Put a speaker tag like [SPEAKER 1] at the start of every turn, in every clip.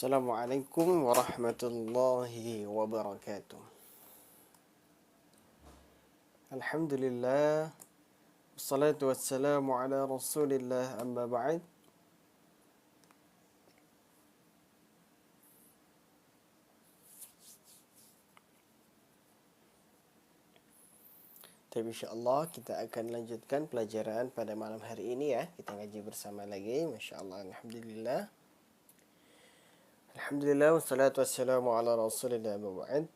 [SPEAKER 1] Assalamualaikum warahmatullahi wabarakatuh. Alhamdulillah, wassalatu wassalamu ala rasulillah, amma ba'd. Tapi insyaAllah kita akan lanjutkan pelajaran pada malam hari ini ya. Kita ngaji bersama lagi, Masya Allah, Alhamdulillah. Alhamdulillah, wassalatu wassalamu ala rasulillah, amma ba'd.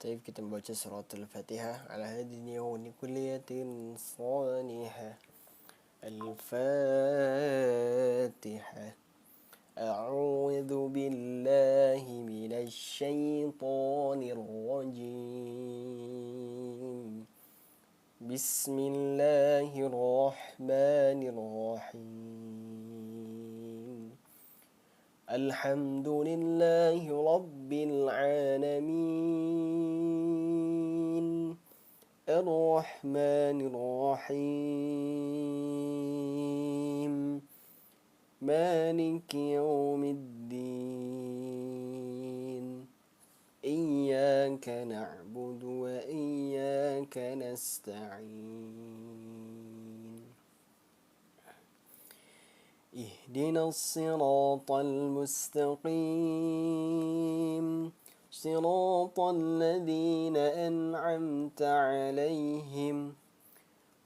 [SPEAKER 1] طيب kita membaca surat Al-Fatihah ala hadini wa kulliyatin صانحة. الفاتحة. أعوذ بالله من الشيطان الرجيم. بسم الله الرحمن الرحيم. الحمد لله رب العالمين. الرحمن الرحيم. مالك يوم الدين. إياك نعبد وإياك نستعين. اهدنا الصراط المستقيم. صراط الذين أنعمت عليهم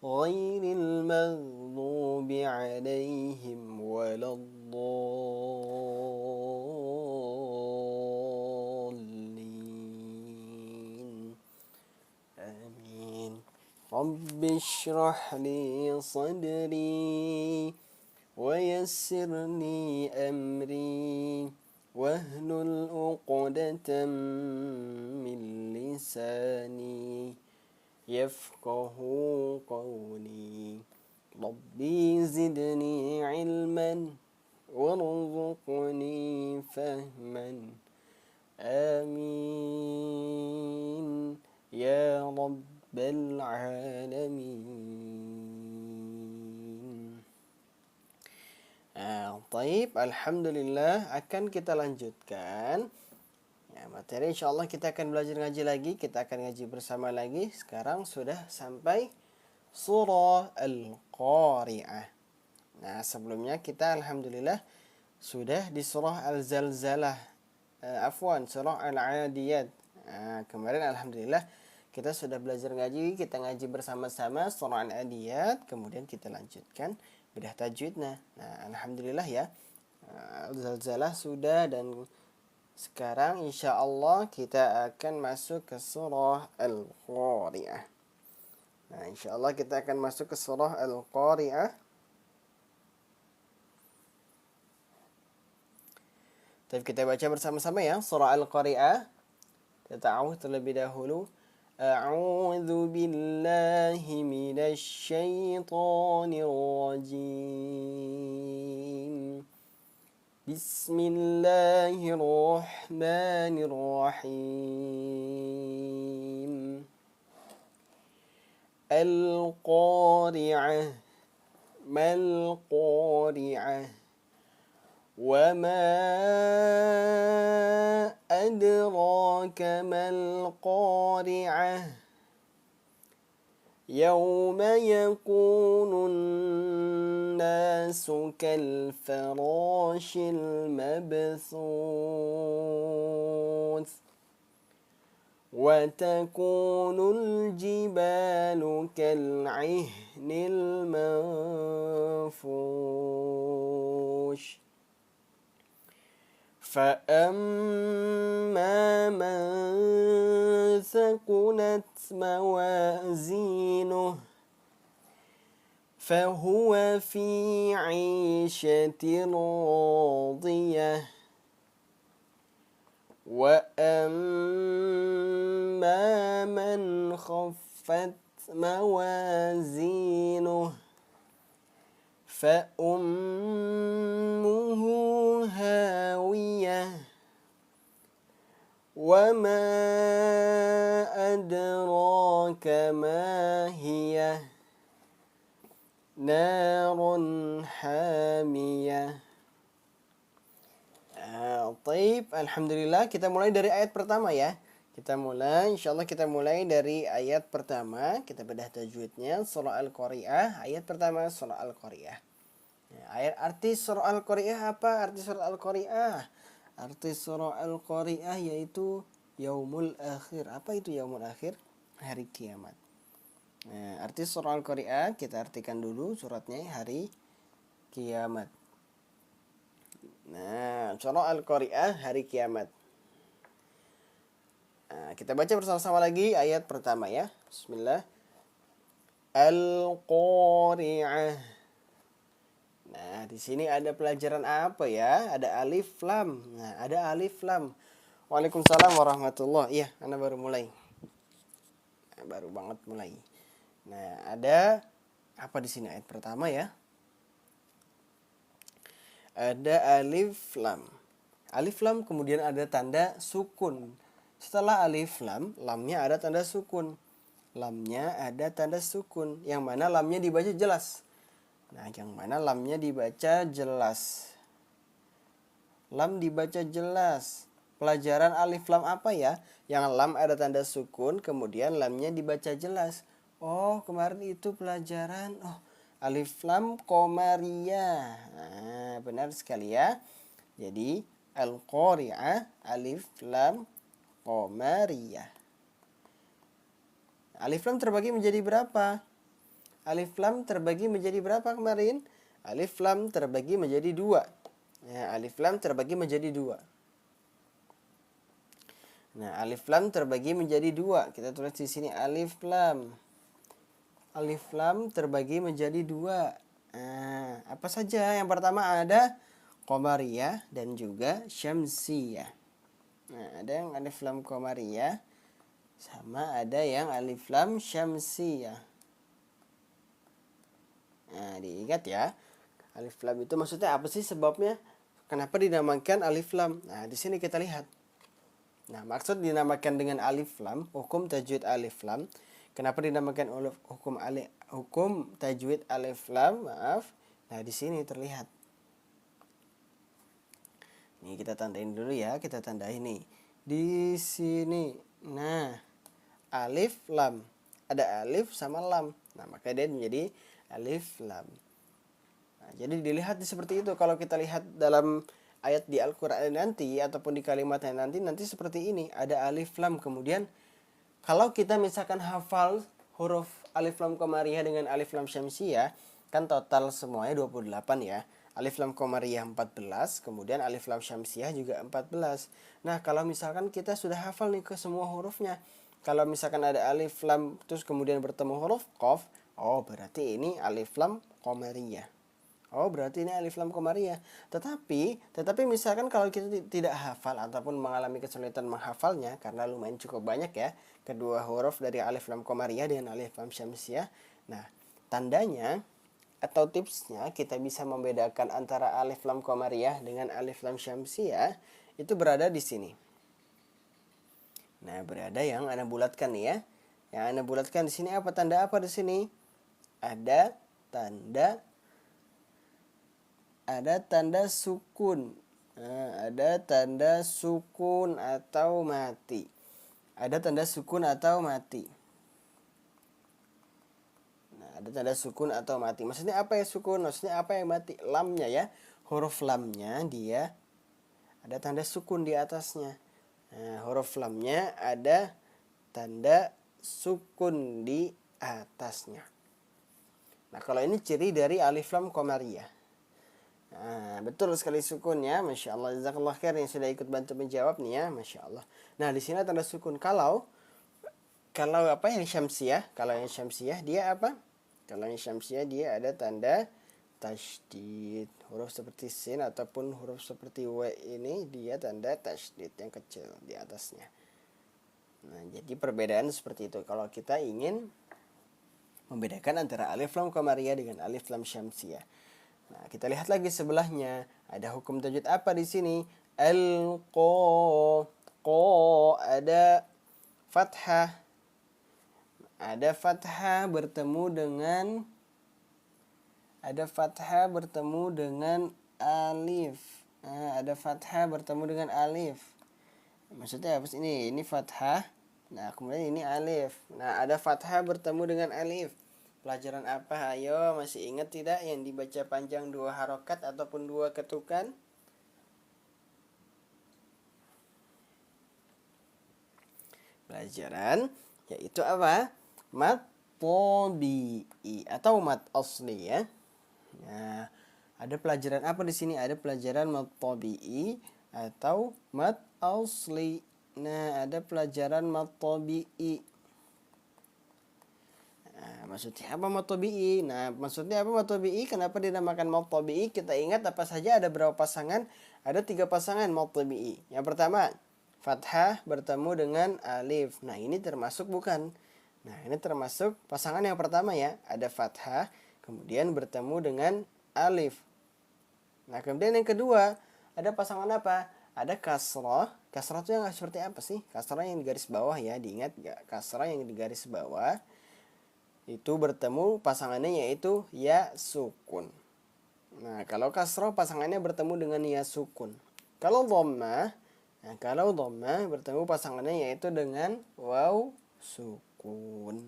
[SPEAKER 1] غير المغضوب عليهم ولا الضالين. آمين. رب اشرح لي صدري ويسر لي أمري واحلل عقدة من لساني يفقه قولي. ربي زدني علما وارزقني فهما. آمين يا رب العالمين. Taib, alhamdulillah, akan kita lanjutkan ya, materi. Insyaallah kita akan belajar ngaji lagi, kita akan ngaji bersama lagi. Sekarang sudah sampai surah Al-Qari'ah. Nah, sebelumnya kita alhamdulillah sudah di surah Al-Zalzalah, surah Al-Adiyat. Kemarin alhamdulillah kita sudah belajar ngaji, kita ngaji bersama-sama surah Al-Adiyat, kemudian kita lanjutkan bedah tajwidnya. Nah, alhamdulillah ya. Al-Zalzalah sudah, dan sekarang insya Allah kita akan masuk ke surah Al-Qari'ah. Nah, insya Allah kita akan masuk ke surah Al-Qari'ah. Tapi kita baca bersama-sama ya, surah Al-Qari'ah. Kita ta'awudz terlebih dahulu. أعوذ بالله من الشيطان الرجيم. بسم الله الرحمن الرحيم. القارعة. ما القارعة. وما أدراك ما القارعة. يوم يكون الناس كالفراش المبثوث. وتكون الجبال كالعهن المنفوش. فأما من ثقلت موازينه فهو في عيشة راضية. وأما من خفت موازينه فأمه هاوية. وما أدراك ما هي. narun hamiyah. Taib, alhamdulillah kita mulai dari ayat pertama ya. Insyaallah kita mulai dari ayat pertama. Kita bedah tajwidnya surah Al-Qari'ah, ayat pertama surah Al-Qari'ah. Arti surah Al-Qari'ah apa? Arti surah Al-Qari'ah. Arti surah Al-Qari'ah yaitu yaumul akhir. Apa itu yaumul akhir? Hari kiamat. Arti surah Al-Qari'ah kita artikan dulu suratnya hari kiamat. Surah Al-Qari'ah hari kiamat. Kita baca bersama-sama lagi ayat pertama ya. Bismillah. Al-Qari'ah. Nah, di sini ada pelajaran apa ya? Ada alif lam. Ada alif lam. Waalaikumsalam warahmatullahi. Iya, Anda baru mulai. Baru banget mulai. Nah, ada apa di sini ayat pertama ya? Ada alif lam. Alif lam kemudian ada tanda sukun. Setelah alif lam, lamnya ada tanda sukun. Lamnya ada tanda sukun. Yang mana lamnya dibaca jelas. Yang mana lamnya dibaca jelas. Lam dibaca jelas. Pelajaran alif lam apa ya? Yang lam ada tanda sukun, kemudian lamnya dibaca jelas. Oh, kemarin itu pelajaran. Alif lam qamariyah. Benar sekali ya. Jadi, Al-Qari'ah, alif lam qamariyah. Alif lam terbagi menjadi berapa? Alif lam terbagi menjadi berapa kemarin? Alif lam terbagi menjadi 2. Alif lam terbagi menjadi 2. Alif lam terbagi menjadi 2. Kita tulis di sini alif lam. Alif lam terbagi menjadi 2. Apa saja? Yang pertama ada qamariyah dan juga syamsiyah. Ada yang alif lam qamariyah sama ada yang alif lam syamsiyah. Diingat ya. Alif lam itu maksudnya apa sih sebabnya? Kenapa dinamakan alif lam? Di sini kita lihat. Maksud dinamakan dengan alif lam, hukum tajwid alif lam. Kenapa dinamakan hukum tajwid alif lam? Di sini terlihat. Ini kita tandain dulu ya, kita tandai nih. Di sini. Alif lam. Ada alif sama lam. Maka dia menjadi alif lam. Jadi dilihat seperti itu. Kalau kita lihat dalam ayat di Al-Quran nanti ataupun di kalimatnya nanti seperti ini. Ada alif lam. Kemudian kalau kita misalkan hafal huruf alif lam qamariyah dengan alif lam syamsiyah, kan total semuanya 28 ya. Alif lam qamariyah 14, kemudian alif lam syamsiyah juga 14. Kalau misalkan kita sudah hafal nih ke semua hurufnya. Kalau misalkan ada alif lam terus kemudian bertemu huruf qaf, berarti ini alif lam qamariyah. Berarti ini alif lam qamariyah. Tetapi misalkan kalau kita tidak hafal ataupun mengalami kesulitan menghafalnya karena lumayan cukup banyak ya kedua huruf dari alif lam qamariyah dengan alif lam syamsiyah. Tandanya atau tipsnya kita bisa membedakan antara alif lam qamariyah dengan alif lam syamsiyah itu berada di sini. Berada yang Anda bulatkan nih ya. Yang Anda bulatkan di sini apa? Tanda apa di sini? Ada tanda sukun. Ada tanda sukun atau mati. Ada tanda sukun atau mati. Ada tanda sukun atau mati. Maksudnya apa yang sukun? Maksudnya apa yang mati? Lamnya ya. Huruf lamnya dia ada tanda sukun di atasnya. Huruf lamnya ada tanda sukun di atasnya. Kalau ini ciri dari alif lam qamariyah. Betul sekali sukunnya, masya Allah. Jazakallah khair yang sudah ikut bantu menjawab nih ya, masya Allah. Di sini tanda sukun. Kalau apa yang syamsiyah? Kalau yang syamsiyah dia apa? Kalau yang syamsiyah dia ada tanda tasydid. Huruf seperti sin ataupun huruf seperti w ini dia tanda tasydid yang kecil di atasnya. Jadi perbedaan seperti itu. Kalau kita ingin membedakan antara alif lam qamariyah dengan alif lam syamsiyah. Kita lihat lagi sebelahnya. Ada hukum tajwid apa di sini? Ada fathah bertemu dengan Ada fathah bertemu dengan alif. Nah, ada fathah bertemu dengan alif. Maksudnya apa sih ini? Ini fathah. Nah, kemudian ini alif. Nah, ada fathah bertemu dengan alif. Pelajaran apa? Ayo, masih ingat tidak yang dibaca panjang 2 harokat ataupun 2 ketukan? Pelajaran yaitu apa? Mat tabi'i atau mat asli ya. Nah, ada pelajaran apa di sini? Ada pelajaran mat tabi'i atau mat asli. Nah, ada pelajaran mat tabi'i. Nah, maksudnya apa mat tabi'i? Nah, maksudnya apa mat tabi'i? Kenapa dinamakan mat tabi'i? Kita ingat apa saja, ada berapa pasangan? Ada 3 pasangan mat tabi'i. Yang pertama, fathah bertemu dengan alif. Nah, ini termasuk bukan? Nah, ini termasuk pasangan yang pertama ya. Ada fathah, kemudian bertemu dengan alif. Nah, kemudian yang kedua, ada pasangan apa? Ada kasrah. Kasrah itu yang seperti apa sih? Kasrah yang di garis bawah ya. Diingat gak? Kasrah yang di garis bawah itu bertemu pasangannya yaitu ya sukun. Nah, kalau kasrah pasangannya bertemu dengan ya sukun. Kalau dhammah, bertemu pasangannya yaitu dengan waw sukun.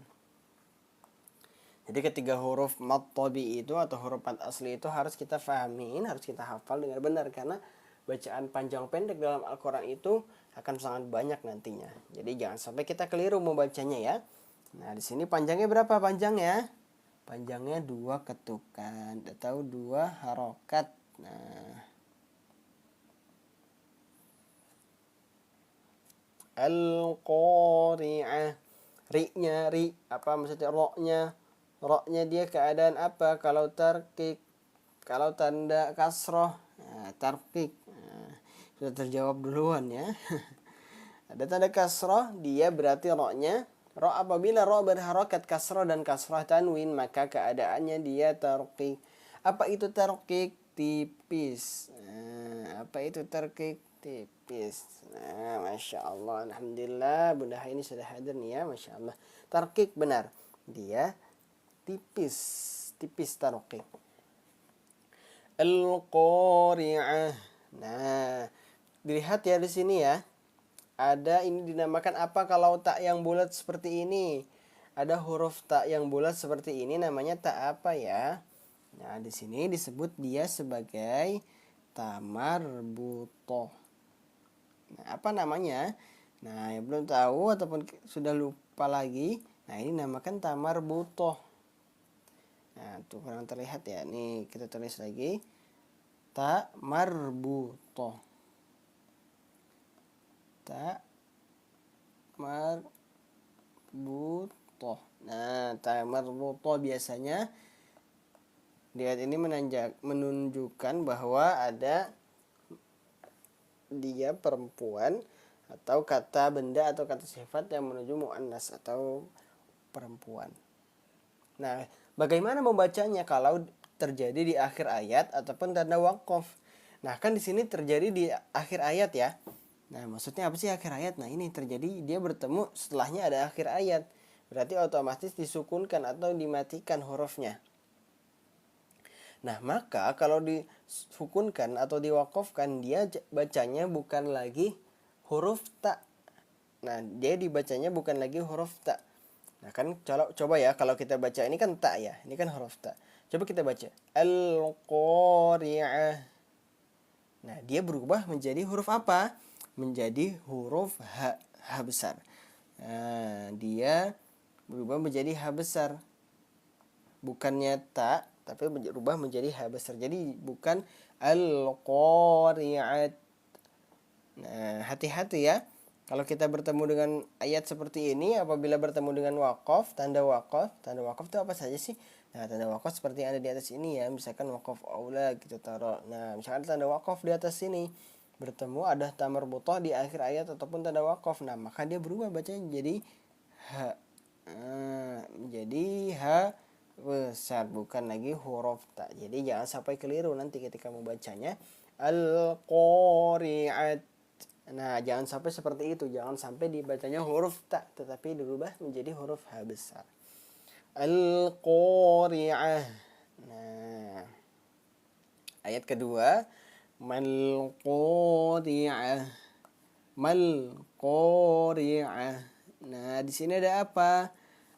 [SPEAKER 1] Jadi ketiga huruf mat tabi'i itu atau huruf mat asli itu harus kita fahamin, harus kita hafal dengan benar karena bacaan panjang pendek dalam Al-Qur'an itu akan sangat banyak nantinya. Jadi jangan sampai kita keliru membacanya ya. Nah, di sini panjangnya berapa panjangnya? Panjangnya 2 ketukan atau 2 harokat. Nah, al-qari'ah. Ri-nya, apa maksudnya ro-nya? Ro-nya dia keadaan apa? Kalau tarkik, kalau tanda kasroh, nah, tarkik. Nah, sudah terjawab duluan ya. Ada tanda kasroh, dia berarti ro-nya. Ro apabila ro berharokat kasroh dan kasroh tanwin, maka keadaannya dia tarkik. Apa itu tarkik? Tipis. Nah, apa itu tarkik? Tipis. Nah, Masya Allah. Alhamdulillah. Bunda ini sudah hadir nih ya. Masya Allah. Tarkik benar. Dia tipis. Tipis tarkik. Al-qari'ah. Nah, dilihat ya di sini ya. Ada ini dinamakan apa kalau tak yang bulat seperti ini? Ada huruf tak yang bulat seperti ini namanya tak apa ya? Nah, di sini disebut dia sebagai tamarbutoh. Nah, apa namanya? Nah, yang belum tahu ataupun sudah lupa lagi, nah ini namakan tamarbutoh. Nah, tuh kurang terlihat ya. Nih, kita tulis lagi. Tamarbutoh. Tamarbutoh. Nah, tamarbutoh biasanya lihat ini menunjukkan bahwa ada dia perempuan atau kata benda atau kata sifat yang menuju muannas atau perempuan. Nah, bagaimana membacanya kalau terjadi di akhir ayat ataupun tanda waqaf? Nah, kan di sini terjadi di akhir ayat ya. Nah, maksudnya apa sih akhir ayat? Nah, ini terjadi dia bertemu setelahnya ada akhir ayat. Berarti otomatis disukunkan atau dimatikan hurufnya. Nah, maka kalau disukunkan atau diwakafkan, dia bacanya bukan lagi huruf ta. Nah, dia dibacanya bukan lagi huruf ta. Nah, kan coba ya kalau kita baca ini kan ta ya. Ini kan huruf ta. Coba kita baca al-qari'ah. Nah, dia berubah menjadi huruf apa? Menjadi huruf H, H besar. Nah, dia berubah menjadi H besar. Bukannya ta, tapi berubah menjadi H besar. Jadi bukan al-qari'at. Nah, hati-hati ya. Kalau kita bertemu dengan ayat seperti ini, apabila bertemu dengan waqaf, tanda waqaf itu apa saja sih? Nah, tanda waqaf seperti yang ada di atas ini ya. Misalkan waqaf aula kita taruh. Nah, misalkan tanda waqaf di atas sini. Bertemu ada tamarbutoh di akhir ayat ataupun tanda waqaf. Nah, maka dia berubah bacanya jadi H. Jadi H besar, bukan lagi huruf ta. Jadi jangan sampai keliru nanti ketika membacanya al-qari'at. Nah, jangan sampai seperti itu, jangan sampai dibacanya huruf ta tetapi dirubah menjadi huruf H besar. Al-qari'ah. Nah, ayat kedua, mal qari'ah. Mal qari'ah. Nah, di sini ada apa?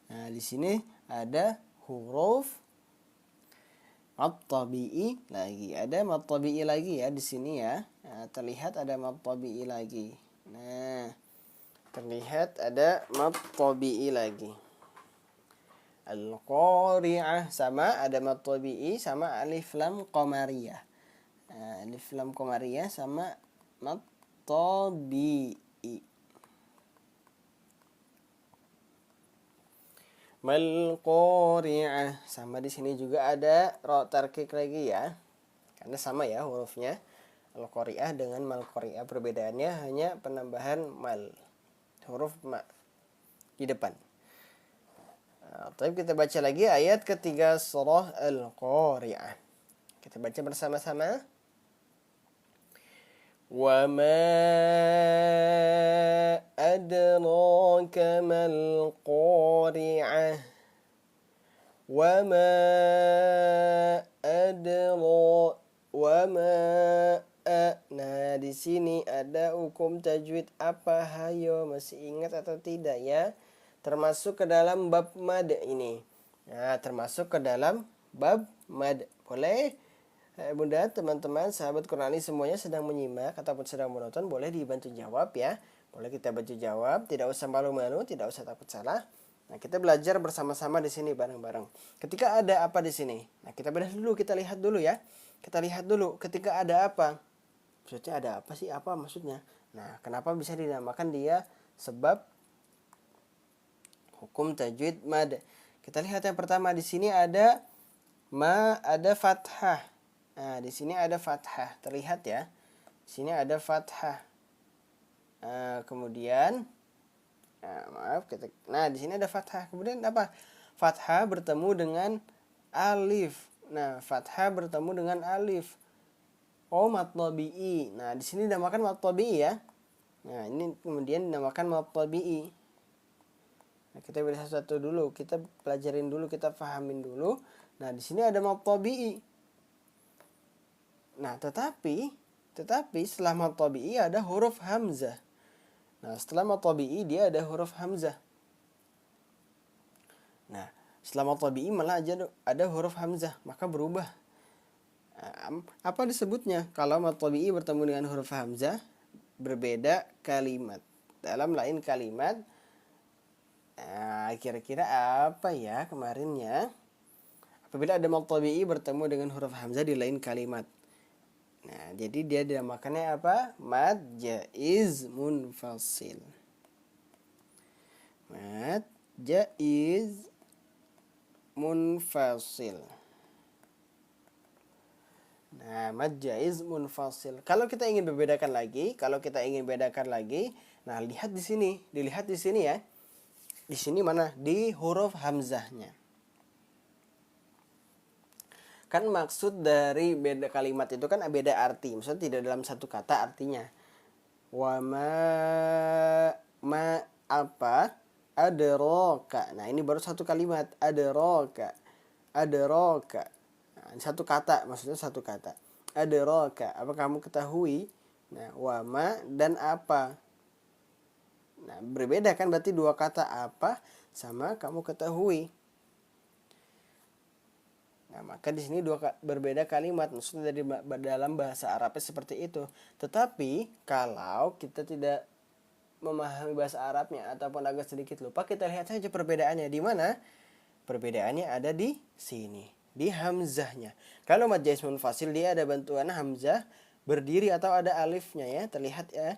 [SPEAKER 1] Nah, di sini ada huruf mad tabi'i lagi. Ada mad tabi'i lagi ya di sini ya. Nah, terlihat ada mad tabi'i lagi. Nah, terlihat ada mad tabi'i lagi. Al-qari'ah sama ada mad tabi'i sama alif lam qamariyah. Nah, alif lam qamariyah sama mad tabi'i. Mal qari'ah sama di sini juga ada ro tarkik lagi ya. Karena sama ya hurufnya. Al qari'ah dengan mal qari'ah perbedaannya hanya penambahan mal. Huruf ma di depan. Nah, tapi kita baca lagi ayat ketiga surah Al-Qari'ah. Kita baca bersama-sama. Wa ma adraka mal qari'ah. Wa ma Nah, di sini ada hukum tajwid apa? Hayo, masih ingat atau tidak ya? Termasuk ke dalam bab mad ini. Nah, termasuk ke dalam bab mad. Boleh? Bunda, teman-teman, sahabat Qurani semuanya sedang menyimak ataupun sedang menonton, boleh dibantu jawab ya. Boleh kita bantu jawab, tidak usah malu-malu, tidak usah takut salah. Nah, kita belajar bersama-sama di sini bareng-bareng. Ketika ada apa di sini? Nah, kita bedah dulu, kita lihat dulu ya. Kita lihat dulu ketika ada apa. Maksudnya ada apa sih? Apa maksudnya? Nah, kenapa bisa dinamakan dia? Sebab hukum tajwid mad. Kita lihat yang pertama di sini ada ada fathah. Nah, di sini ada fathah. Terlihat ya. Di sini ada fathah. Kemudian nah, di sini ada fathah. Kemudian apa? Fathah bertemu dengan alif. Nah, fathah bertemu dengan alif. Oh, mad tabi'i. Nah, di sini dinamakan mad tabi'i ya. Nah, ini kemudian dinamakan mad tabi'i. Nah, kita beri satu-satu dulu. Kita pelajarin dulu, kita fahamin dulu. Nah, di sini ada mad tabi'i. Nah, tetapi setelah mad tabi'i ada huruf hamzah. Nah, setelah mad tabi'i dia ada huruf hamzah. Nah, setelah mad tabi'i malah ada huruf hamzah, maka berubah. Apa disebutnya? Kalau mad tabi'i bertemu dengan huruf hamzah, berbeda kalimat. Dalam lain kalimat, kira-kira apa ya kemarinnya? Apabila ada mad tabi'i bertemu dengan huruf hamzah di lain kalimat. Nah, jadi dia dinamakannya apa? Mad jaiz munfasil. Mad jaiz munfasil. Nah, mad jaiz munfasil. Kalau kita ingin bedakan lagi, nah lihat di sini, dilihat di sini ya. Di sini mana? Di huruf hamzahnya. Kan maksud dari beda kalimat itu kan beda arti. Maksudnya tidak dalam satu kata artinya. Wa ma apa? Adraka. Nah, ini baru satu kalimat. Adraka. Nah, satu kata, maksudnya satu kata. Adraka, apa kamu ketahui? Nah, wama dan apa. Nah, berbeda kan berarti dua kata, apa sama kamu ketahui. Nah, maka di sini berbeda kalimat, maksudnya dari dalam bahasa Arabnya seperti itu. Tetapi kalau kita tidak memahami bahasa Arabnya ataupun agak sedikit lupa, kita lihat saja perbedaannya di mana. Perbedaannya ada di sini, di hamzahnya. Kalau mad jaiz munfasil dia ada bantuan hamzah berdiri atau ada alifnya ya, terlihat ya.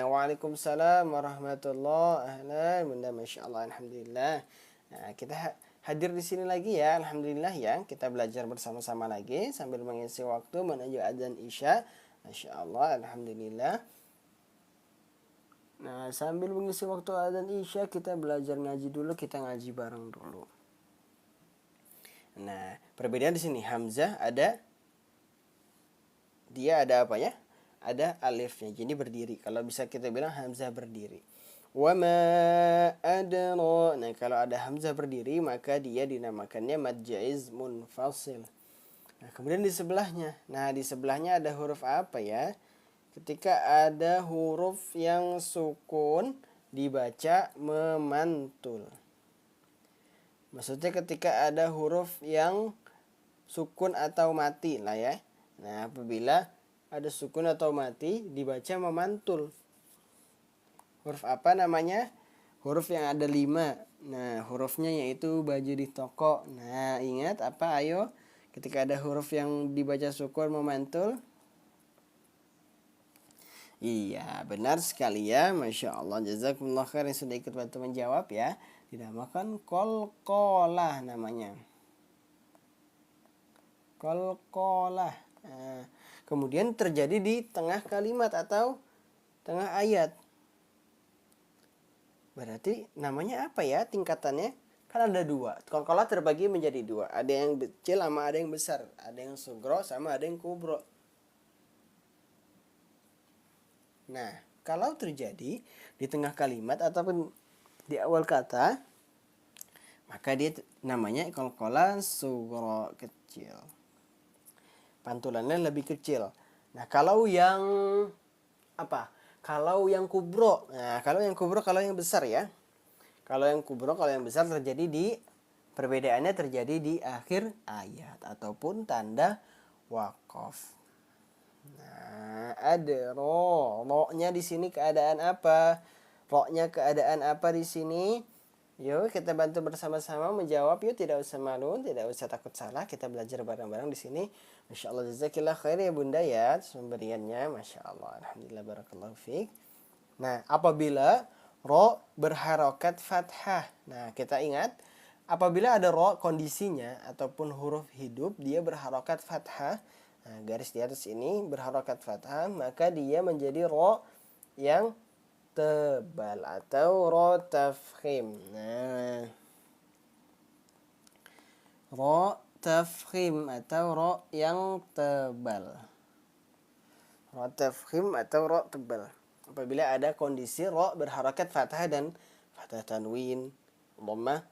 [SPEAKER 1] Waalaikumsalam warahmatullahi ahlan, bunda, masyaallah, alhamdulillah. Nah, kita hadir di sini lagi ya, alhamdulillah ya. Kita belajar bersama-sama lagi sambil mengisi waktu menuju adzan isya. Masyaallah, alhamdulillah. Nah, sambil mengisi waktu adzan isya, kita belajar ngaji dulu, kita ngaji bareng dulu. Nah, perbedaan di sini hamzah dia ada apa ya? Ada alifnya, jadi berdiri. Kalau bisa kita bilang hamzah berdiri. Wama adra. Nah, kalau ada hamzah berdiri maka dia dinamakannya mad jaiz munfasil. Nah, kemudian di sebelahnya. Nah, di sebelahnya ada huruf apa ya? Ketika ada huruf yang sukun dibaca memantul. Maksudnya ketika ada huruf yang sukun atau mati lah ya. Nah, apabila ada sukun atau mati dibaca memantul. Huruf apa namanya? Huruf yang ada 5. Nah, hurufnya yaitu baju di toko. Nah, ingat apa? Ayo. Ketika ada huruf yang dibaca sukun memantul. Iya, benar sekali ya. Masya Allah. Jazakumullah khair yang sudah ikut bantu menjawab ya. Dinamakan kolkolah namanya. Kolkolah. Nah, kemudian terjadi di tengah kalimat atau tengah ayat. Berarti namanya apa ya tingkatannya? Kan ada 2. Kolkolah terbagi menjadi 2. Ada yang kecil sama ada yang besar. Ada yang sugro sama ada yang kubro. Nah, kalau terjadi di tengah kalimat ataupun di awal kata, maka dia namanya kolkolah sugro, kecil. Pantulannya lebih kecil. Nah, kalau yang apa? Kalau yang kubro. Nah, kalau yang kubro, kalau yang besar ya. Kalau yang kubro, kalau yang besar terjadi di perbedaannya terjadi di akhir ayat ataupun tanda waqaf. Nah, ada ro-nya di sini keadaan apa? Ro-nya keadaan apa di sini? Yuk kita bantu bersama-sama menjawab. Yuk tidak usah malu, tidak usah takut salah. Kita belajar bareng-bareng di sini. Masya Allah, jazakillah khair ya bunda ya pemberiannya. Masya Allah, alhamdulillah, barakallahu fiik. Nah, apabila ro berharokat fathah. Nah, kita ingat apabila ada ro kondisinya ataupun huruf hidup dia berharokat fathah. Nah, garis di atas ini berharokat fathah, maka dia menjadi ro yang tebal atau ro tafkhim. Nah, ro tafkhim atau ro yang tebal. Ro tafkhim atau ro tebal. Apabila ada kondisi ro berharokat fathah dan fathah tanwin, dhammah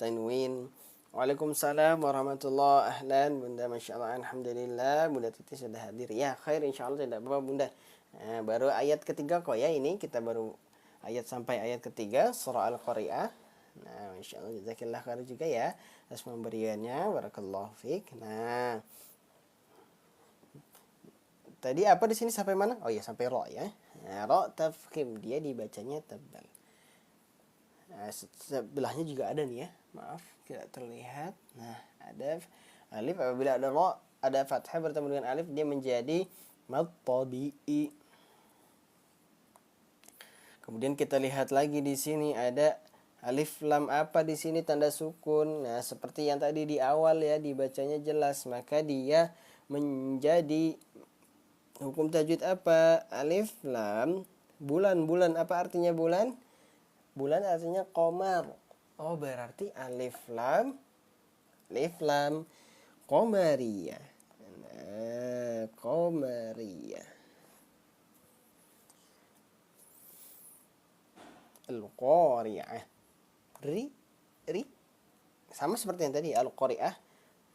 [SPEAKER 1] tanwin. Waalaikumsalam warahmatullahi ahlan bunda, masya Allah, alhamdulillah bunda Titi sudah hadir ya, khair insyaallah, tidak apa-apa bunda. Nah, baru ayat ketiga kok ya, ini kita baru ayat sampai ayat ketiga surah Al-Qari'ah. Nah, masya Allah, jazakillah khair juga ya atas pemberiannya, barakallahu fiik. Nah, tadi apa di sini sampai mana? Oh iya, sampai ro ya. Nah, ro tafkhim, dia dibacanya tebal. Nah, sebelahnya juga ada nih ya, maaf tidak terlihat. Nah, ada alif, apabila ada ro ada fathah bertemu dengan alif dia menjadi mad tabi'i. Kemudian kita lihat lagi di sini ada alif lam apa di sini tanda sukun. Nah, seperti yang tadi di awal ya dibacanya jelas, maka dia menjadi hukum tajwid apa? Alif lam bulan apa artinya bulan? Bulan artinya qamar. Oh, berarti alif lam qamariyah. Nah, qamariyah. Al-qari'ah. Ri sama seperti yang tadi al-qari'ah.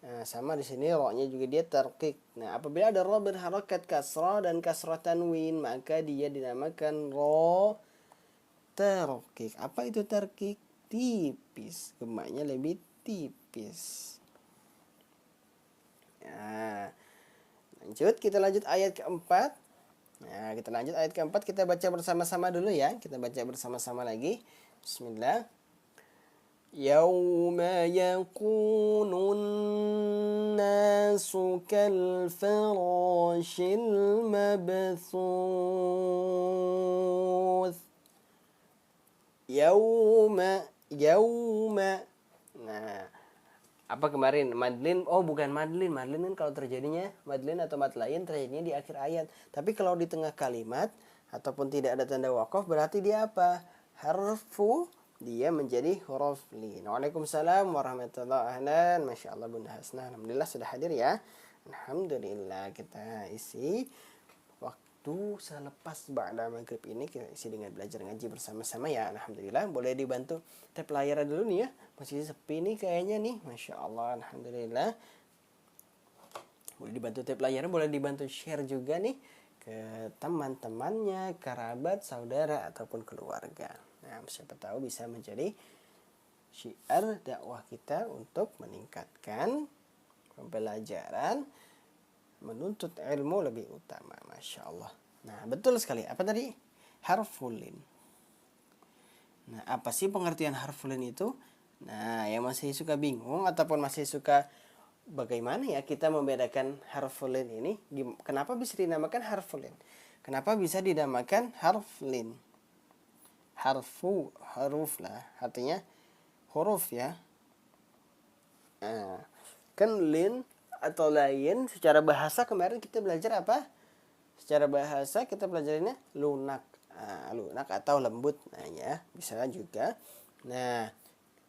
[SPEAKER 1] Nah, sama di sini ro-nya juga dia tarqiq. Nah, apabila ada ro berharokat kasrah dan kasrah tanwin, maka dia dinamakan ro tarqiq. Apa itu tarqiq? Tipis, gemaknya lebih tipis. Nah, kita lanjut ayat keempat. Nah, kita lanjut ayat keempat, kita baca bersama-sama dulu ya. Kita baca bersama-sama lagi. Bismillah. Yauma yakunun nasu kal farashil mabthuth. Yauma. Nah, apa kemarin madlin? Oh, bukan madlin. Madlin kan kalau terjadinya madlin atau mad lain terjadinya di akhir ayat. Tapi kalau di tengah kalimat ataupun tidak ada tanda waqaf berarti dia apa? Harfu, dia menjadi huruf lin. Waalaikumsalam warahmatullahi wabarakatuh. Masya Allah bunda Hasnah, alhamdulillah sudah hadir ya. Alhamdulillah, kita isi waktu selepas ba'da maghrib ini kita isi dengan belajar ngaji bersama-sama ya. Alhamdulillah, boleh dibantu tab layar dulu nih ya. Masih sepi nih kayaknya nih. Masya Allah, alhamdulillah. Boleh dibantu tab layar, boleh dibantu share juga nih ke teman-temannya, kerabat, saudara ataupun keluarga. Nah, siapa tahu bisa menjadi syiar dakwah kita untuk meningkatkan pembelajaran, menuntut ilmu lebih utama. Masya Allah. Nah, betul sekali. Apa tadi? Harfulin. Nah, apa sih pengertian harfulin itu? Nah, yang masih suka bingung ataupun masih suka bagaimana ya kita membedakan harfulin ini? Kenapa bisa dinamakan harfulin? Kenapa bisa dinamakan harflin? Haruf lah. Artinya huruf ya. Nah, kan lin atau lain secara bahasa kemarin kita belajar apa? Secara bahasa kita belajarnya lunak. Lunak atau lembut. Nah ya, bisa juga. Nah,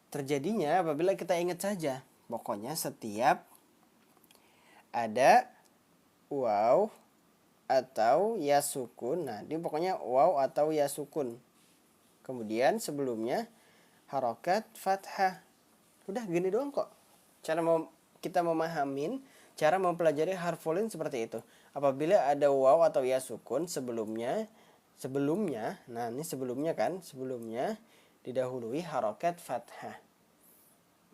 [SPEAKER 1] terjadinya apabila kita ingat saja. Pokoknya setiap ada waw atau ya sukun. Nah, dia pokoknya waw atau ya sukun. Kemudian sebelumnya harokat fathah. Udah gini doang kok. Kita memahamin cara mempelajari harfulin seperti itu. Apabila ada waw atau ya sukun sebelumnya, nah ini sebelumnya didahului harokat fathah.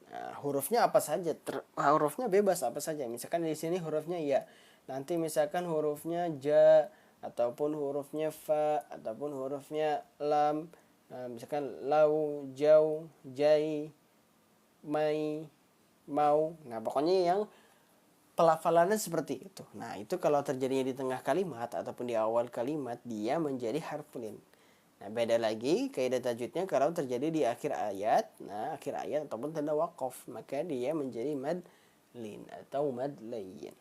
[SPEAKER 1] Nah, hurufnya apa saja? Hurufnya bebas apa saja. Misalkan di sini hurufnya ya. Nanti misalkan hurufnya ja ataupun hurufnya fa ataupun hurufnya lam. Nah, misalkan lau, jau, jai, mai, mau. Nah, pokoknya yang pelafalannya seperti itu. Nah, itu kalau terjadinya di tengah kalimat ataupun di awal kalimat, dia menjadi harfulin. Nah, beda lagi kaidah tajwidnya kalau terjadi di akhir ayat. Nah, akhir ayat ataupun tanda waqaf, maka dia menjadi mad lin atau mad layin.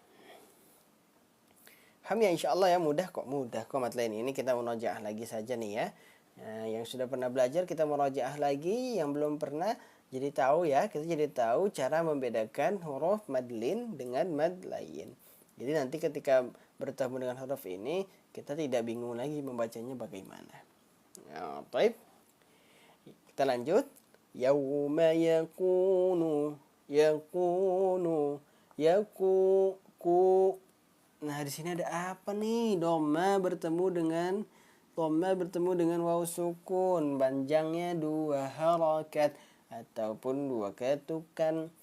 [SPEAKER 1] Paham ya, insyaallah ya, mudah kok mad lain ini kita murojaah lagi saja nih ya. Nah, yang sudah pernah belajar kita murojaah lagi, yang belum pernah jadi tahu ya, kita jadi tahu cara membedakan huruf mad lin dengan mad lain. Jadi nanti ketika bertemu dengan huruf ini, kita tidak bingung lagi membacanya bagaimana. Ya, baik. Kita lanjut. Yauma yakunu Nah, di sini ada apa nih? Dhamma bertemu dengan waw sukun, panjangnya 2 harakat ataupun 2 ketukan.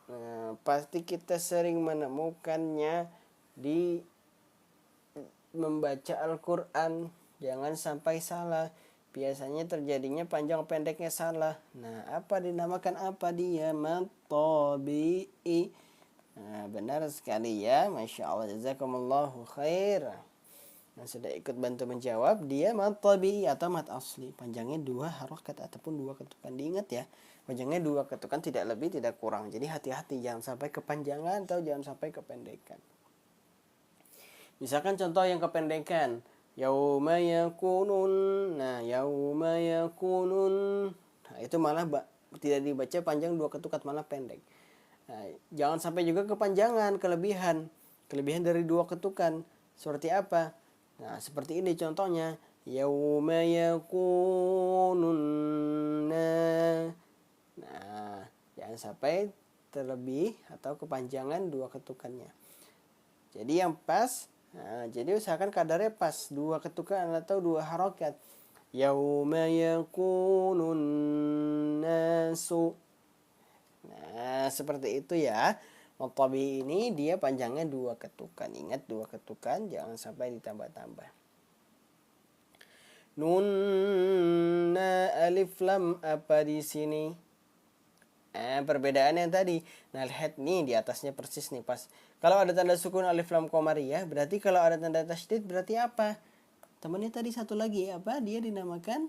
[SPEAKER 1] Nah, pasti kita sering menemukannya di membaca Al-Quran. Jangan sampai salah. Biasanya terjadinya panjang pendeknya salah. Nah, dinamakan apa dia? Mad tabi'i. Nah, benar sekali ya. Masya Allah, jazakumullahu khair. Nah, sudah ikut bantu menjawab, dia mad tabi'i atau mad asli. Panjangnya 2 harokat ataupun 2 ketukan. Diingat ya, panjangnya 2 ketukan, tidak lebih tidak kurang. Jadi hati-hati, jangan sampai kepanjangan atau jangan sampai kependekan. Misalkan contoh yang kependekan, yauma yakunun. Nah, yauma yakunun. Nah, itu malah tidak dibaca panjang 2 ketukan, malah pendek. Nah, jangan sampai juga kepanjangan, kelebihan dari 2 ketukan. Seperti apa? Nah, seperti ini contohnya. Yauma yakunun. Nah, jangan sampai terlebih atau kepanjangan 2 ketukannya. Jadi yang pas, jadi usahakan kadarnya pas, 2 ketukan atau 2 harokat. Yauma yakunun nasu. Nah, seperti itu ya. Mad tabi'i ini dia panjangnya 2 ketukan. Ingat 2 ketukan, jangan sampai ditambah-tambah. Nun, na, alif, lam, apa di sini? Perbedaan yang tadi. Nah, lihat nih di atasnya persis nih pas. Kalau ada tanda sukun alif lam qamariyah, berarti kalau ada tanda tasydid berarti apa? Temannya tadi satu lagi apa? Dia dinamakan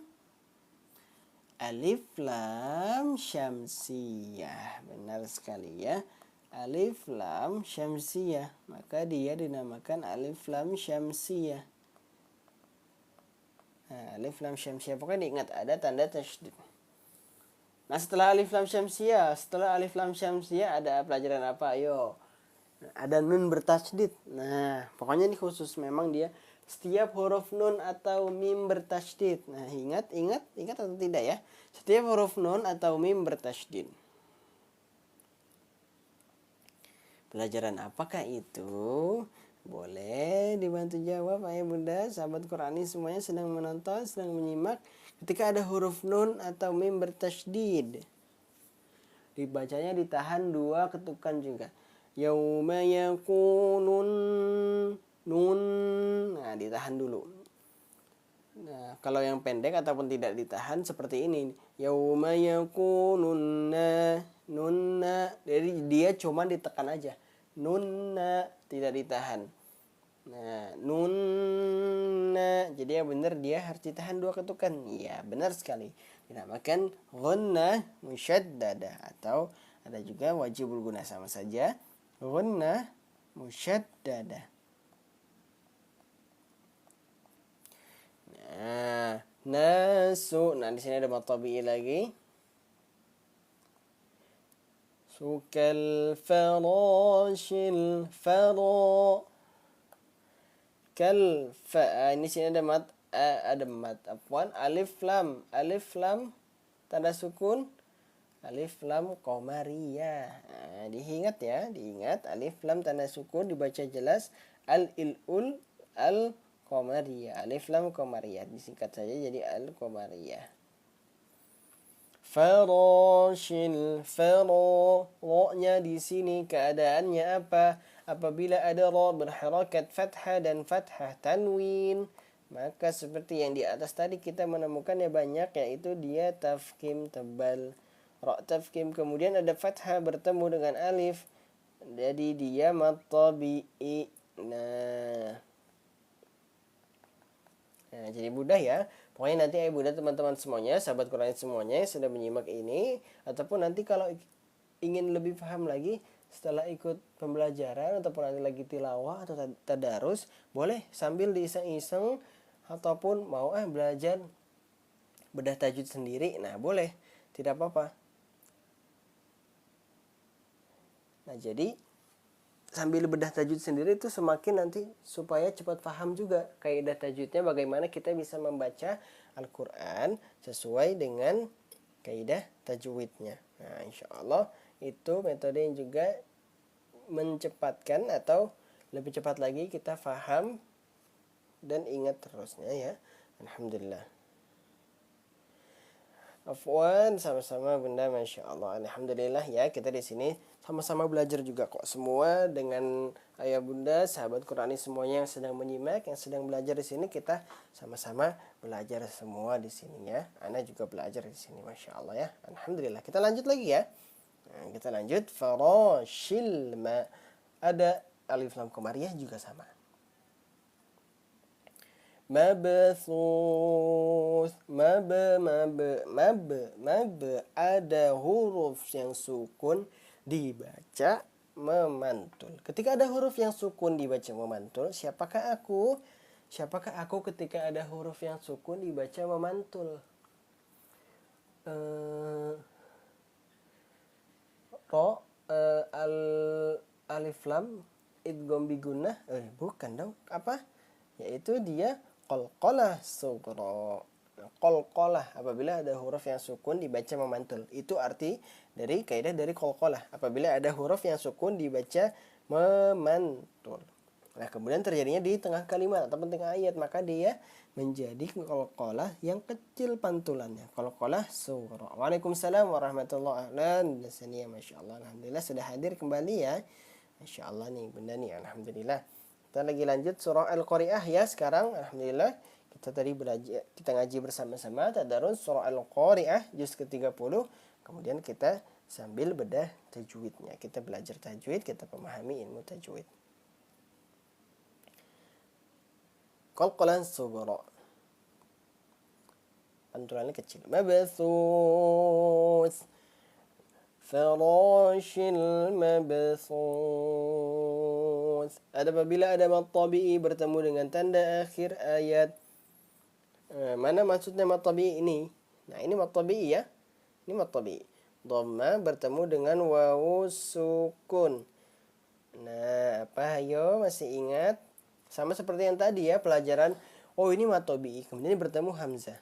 [SPEAKER 1] alif lam syamsiyah. Benar sekali ya. Alif lam syamsiyah, maka dia dinamakan alif lam syamsiyah. Nah, alif lam syamsiyah, pokoknya diingat ada tanda tasydid. Nah, setelah alif lam syamsiyah ada pelajaran apa? Ayo. Ada nun bertasydid. Nah, pokoknya ini khusus memang dia setiap huruf nun atau mim bertasydid. Nah, ingat atau tidak ya? Setiap huruf nun atau mim bertasydid. Pelajaran apakah itu? Boleh dibantu jawab ayah bunda, sahabat Qurani semuanya sedang menonton, sedang menyimak. Ketika ada huruf nun atau mim bertasydid, dibacanya ditahan 2 ketukan juga. Yauma yakunun nun. Nah, ditahan dulu. Nah, kalau yang pendek ataupun tidak ditahan seperti ini. Yauma yakununna nunna. Jadi dia cuma ditekan aja. Nunna, tidak ditahan. Nah, nunna. Jadi yang benar dia harus ditahan 2 ketukan. Iya, benar sekali. Dinamakan ghunnah musyaddadah atau ada juga wajibul guna, sama saja. Ghunnah musyaddadah. Nah, nasu. Nah, di sini ada mad tabi'i lagi. Sukal farashil faro. Kal fa. Ini sini ada mad alif lam tanda sukun, alif lam qamariyah. Nah, diingat alif lam tanda sukun dibaca jelas, al ilul al qamariyah, alif lam qamariyah disingkat saja jadi al qamariyah. Farashil faro. Ro-nya di sini keadaannya apa? Apabila ada ro berharakat fathah dan fathah tanwin, maka seperti yang di atas tadi kita menemukannya banyak, yaitu dia tafkhim tebal. Ro tafkhim kemudian ada fathah bertemu dengan alif, jadi dia mad tabi'i. Nah, jadi mudah ya. Pokoknya nanti bunda teman-teman semuanya, sahabat Quran semuanya yang sudah menyimak ini, ataupun nanti kalau ingin lebih paham lagi setelah ikut pembelajaran ataupun nanti lagi tilawah atau tadarus, boleh sambil diiseng-iseng ataupun mau belajar bedah tajwid sendiri. Nah, boleh, tidak apa-apa. Nah, jadi sambil bedah tajwid sendiri itu semakin nanti supaya cepat paham juga kaidah tajwidnya, bagaimana kita bisa membaca Al-Quran sesuai dengan kaidah tajwidnya. Nah, insya Allah itu metode yang juga mencepatkan atau lebih cepat lagi kita paham dan ingat terusnya ya. Alhamdulillah. Afwan, sama-sama bunda, masya Allah. Alhamdulillah ya, kita di sini sama-sama belajar juga kok semua dengan ayah bunda, sahabat Qurani semuanya yang sedang menyimak, yang sedang belajar di sini, kita sama-sama belajar semua di sini ya. Ana juga belajar di sini, masya Allah ya. Alhamdulillah. Kita lanjut lagi ya. Nah, kita lanjut. Farashil ma. Ada alif lam qamariyah juga sama. Mabthuth, mab ada huruf yang sukun dibaca memantul. Ketika ada huruf yang sukun dibaca memantul, siapakah aku? Siapakah aku ketika ada huruf yang sukun dibaca memantul? Alif lam idgham bigunnah. Bukan dong. Apa? Yaitu dia qalqalah sughra. Qalqalah apabila ada huruf yang sukun dibaca memantul. Itu arti dari kaidah dari qalqalah. Apabila ada huruf yang sukun dibaca memantul. Nah, kemudian terjadinya di tengah kalimat atau tengah ayat, maka dia menjadi qalqalah yang kecil pantulannya. Qalqalah sughra. Waalaikumsalam warahmatullahi wabarakatuh. Masyaallah, alhamdulillah sudah hadir kembali ya. Masyaallah nih bunda nih, alhamdulillah. Kita lagi lanjut surah Al-Qari'ah ya sekarang. Alhamdulillah kita tadi belajar, kita ngaji bersama-sama tadarus surah Al-Qari'ah juz ke-30. Kemudian kita sambil bedah tajwidnya. Kita belajar tajwid, kita pemahami ilmu tajwid. Qalqalan sughra. Pantulannya kecil. Mabthuth. Farashil mabthuth. Apabila ada mad tabi'i bertemu dengan tanda akhir ayat. Mana maksudnya mad tabi'i ini? Nah, ini mad tabi'i ya. Ini mad tabi'i. Dhamma bertemu dengan wawu sukun. Nah, apa? Ayo, masih ingat? Sama seperti yang tadi ya, pelajaran. Oh, ini matobi. Kemudian bertemu hamzah.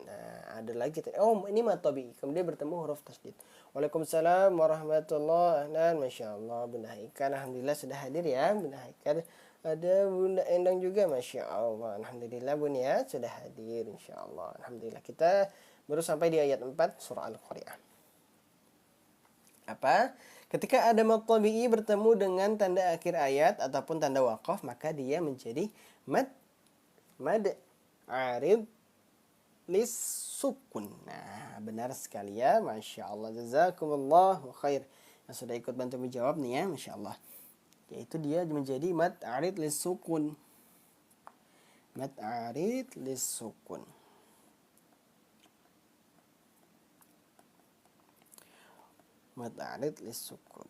[SPEAKER 1] Nah, ada lagi. Oh, ini matobi. Kemudian bertemu huruf tasdid. Waalaikumsalam warahmatullahi wabarakatuh. Masya Allah, Bunda Haikal. Alhamdulillah sudah hadir ya, Bunda Haikal. Ada Bunda Endang juga, Masya Allah. Alhamdulillah Bunda ya, sudah hadir. Insya Allah. Alhamdulillah. Kita baru sampai di ayat 4 surah Al-Qari'ah. Apa? Ketika ada mad tabi'i bertemu dengan tanda akhir ayat ataupun tanda waqaf, maka dia menjadi mad arid lis sukun. Nah, benar sekali ya. Masya Allah. Jazakumullah khair. Yang sudah ikut bantu menjawab nih ya. Masya Allah. Yaitu dia menjadi mad arid lis sukun. Mad arid lis sukun. Mad arid lis sukun.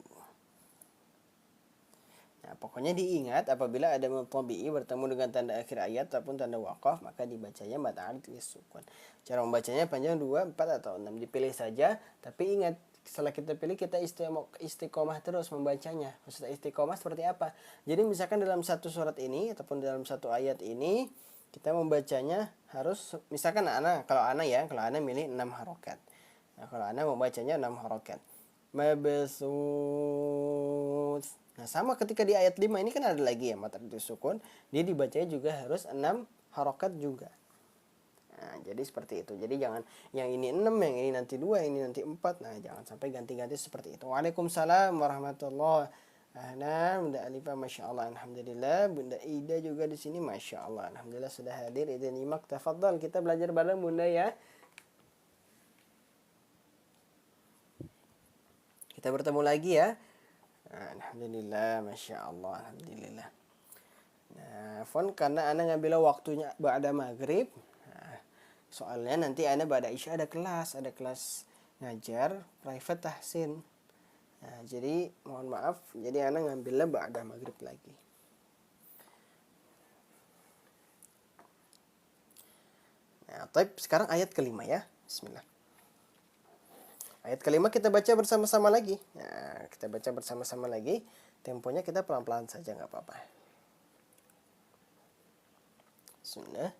[SPEAKER 1] Nah, pokoknya diingat apabila ada mad tabi'i bertemu dengan tanda akhir ayat ataupun tanda waqaf, maka dibacanya mad arid lis sukun. Cara membacanya panjang 2, 4 atau 6, dipilih saja, tapi ingat setelah kita pilih kita istiqomah terus membacanya. Maksudnya istiqomah seperti apa? Jadi misalkan dalam satu surat ini ataupun dalam satu ayat ini kita membacanya harus, misalkan kalau ana milih 6 harokat. Nah, kalau ana membacanya 6 harokat. Mabsus. Nah, sama ketika di ayat 5 ini kan ada lagi ya mad arid sukun, dia dibacanya juga harus 6 harokat juga. Nah, jadi seperti itu. Jadi jangan yang ini 6, yang ini nanti 2, yang ini nanti 4. Nah, jangan sampai ganti-ganti seperti itu. Waalaikumsalam warahmatullahi wabarakatuh. Bunda Alifah, Masya Allah, Alhamdulillah. Bunda Ida juga di sini, Masya Allah, Alhamdulillah sudah hadir. Ida nyimak, tafadhal. Kita belajar bareng Bunda ya. Kita bertemu lagi ya. Alhamdulillah, Masya Allah, Alhamdulillah. Nah, karena Anda ngambil waktunya ba'da maghrib. Nah, soalnya nanti Anda ba'da isya ada kelas ngajar private tahsin. Nah, jadi mohon maaf, jadi Anda ngambilnya ba'da maghrib lagi. Nah, sekarang ayat kelima ya. Bismillah. Ayat kelima kita baca bersama-sama lagi. Nah, kita baca bersama-sama lagi. Temponya kita pelan-pelan saja, nggak apa-apa. Sunnah.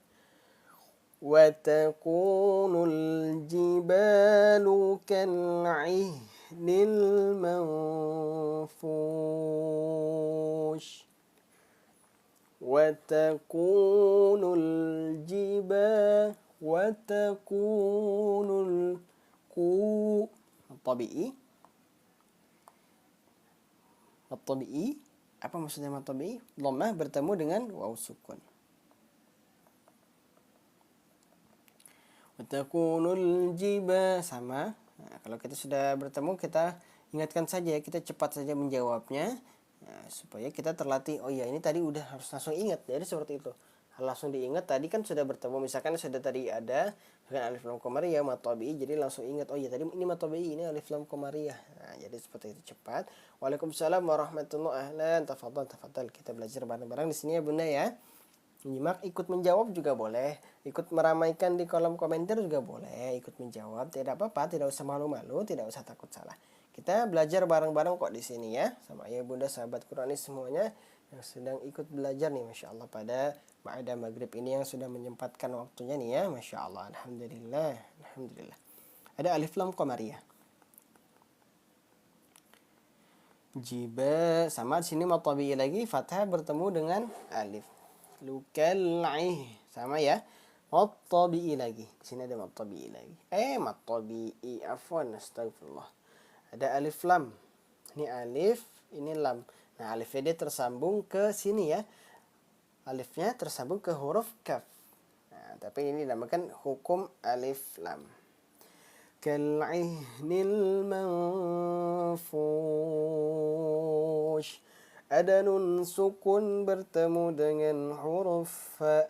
[SPEAKER 1] وَتَكُونُ الْجِبَالُ كَالْعِهْنِ الْمَنْفُوشِ وَتَكُونُ الْجِبَالُ وَتَكُونُ tabi'i. Tabi'i, apa maksudnya tabi'i? Dhammah bertemu dengan waw sukun. Watakunul jiba, sama. Nah, kalau kita sudah bertemu, kita ingatkan saja, kita cepat saja menjawabnya. Nah, supaya kita terlatih. Oh iya, ini tadi udah harus langsung ingat. Jadi seperti itu. Langsung diingat, tadi kan sudah bertemu, misalkan sudah tadi ada dengan alif lam qamariyah mad tabi'i, jadi langsung ingat, oh iya tadi ini mad tabi'i, ini alif lam qamariyah. Nah, jadi seperti itu, cepat. Waalaikumsalam warahmatullahi wabarakatuh. Tafadhal, kita belajar bareng-bareng di sini ya Bunda ya. Menyimak, ikut menjawab juga boleh, ikut meramaikan di kolom komentar juga boleh, ikut menjawab, tidak apa-apa, tidak usah malu-malu, tidak usah takut salah. Kita belajar bareng-bareng kok di sini ya, sama ayah bunda sahabat Quranis semuanya yang sedang ikut belajar nih, Masya Allah, pada ba'da maghrib ini yang sudah menyempatkan waktunya nih ya, Masya Allah, Alhamdulillah, Alhamdulillah. Ada alif lam qamariyah. Jiba, sama di sini matabi lagi, fathah bertemu dengan alif. Lukal'ih, sama ya. Matabi lagi. Di sini ada matabi lagi. Matabi, afwan, astagfirullah. Ada alif lam. Ini alif, ini lam. Nah, alifnya dia tersambung ke sini ya. Alifnya tersambung ke huruf kaf. Nah, tapi ini dinamakan hukum alif lam. Kal'ihnil manfush. Ada nun sukun bertemu dengan huruf fa.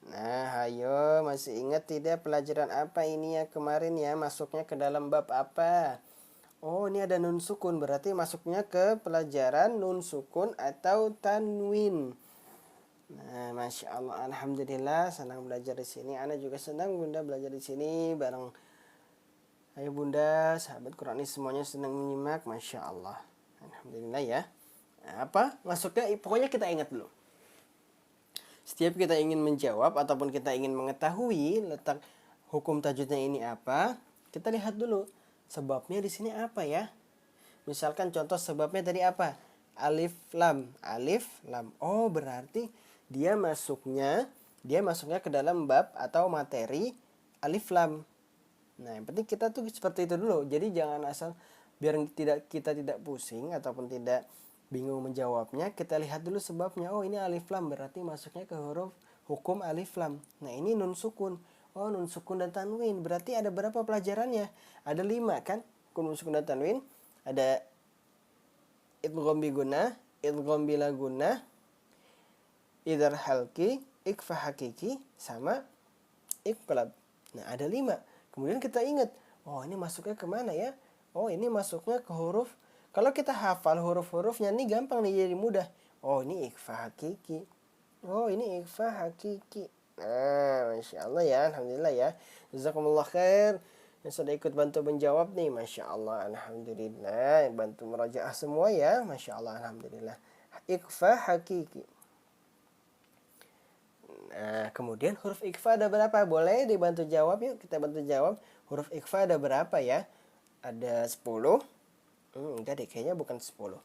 [SPEAKER 1] Nah, ayo masih ingat tidak pelajaran apa ini ya kemarin ya, masuknya ke dalam bab apa? Oh, ini ada nun sukun, berarti masuknya ke pelajaran nun sukun atau tanwin. Nah, Masya Allah, Alhamdulillah, senang belajar di sini. Ana juga senang Bunda belajar di sini bareng ayah bunda, sahabat Quranis semuanya senang menyimak, Masya Allah. Alhamdulillah ya. Nah, apa? Masuknya pokoknya kita ingat dulu. Setiap kita ingin menjawab ataupun kita ingin mengetahui letak hukum tajwidnya ini apa, kita lihat dulu sebabnya di sini apa ya. Misalkan contoh sebabnya tadi apa? Alif lam, alif lam. Oh, berarti dia masuknya ke dalam bab atau materi alif lam. Nah, yang penting kita tuh seperti itu dulu. Jadi jangan asal biar kita tidak pusing ataupun tidak bingung menjawabnya, kita lihat dulu sebabnya. Oh, ini alif lam berarti masuknya ke huruf hukum alif lam. Nah, ini nun sukun. Oh, nun sukun dan tanwin. Berarti ada berapa pelajarannya? Ada 5 kan? Nun sukun dan tanwin. Ada idgham bi gunnah, idgham bila gunnah, idhar halki, ikhfa hakiki, sama iqlab. Nah, ada 5. Kemudian kita ingat, oh ini masuknya kemana ya? Oh, ini masuknya ke huruf. Kalau kita hafal huruf-hurufnya ini gampang nih, jadi mudah. Oh, ini ikhfa hakiki. Oh, ini ikhfa hakiki. Nah, Masya Allah ya, Alhamdulillah ya. Jazakumullah khair. Yang sudah ikut bantu menjawab nih, Masya Allah, Alhamdulillah. Bantu merajaah semua ya, Masya Allah, Alhamdulillah. Ikhfa hakiki. Nah, kemudian huruf ikhfa ada berapa? Boleh dibantu jawab yuk, kita bantu jawab. Huruf ikhfa ada berapa ya? Ada 10. Enggak deh, kayaknya bukan 10.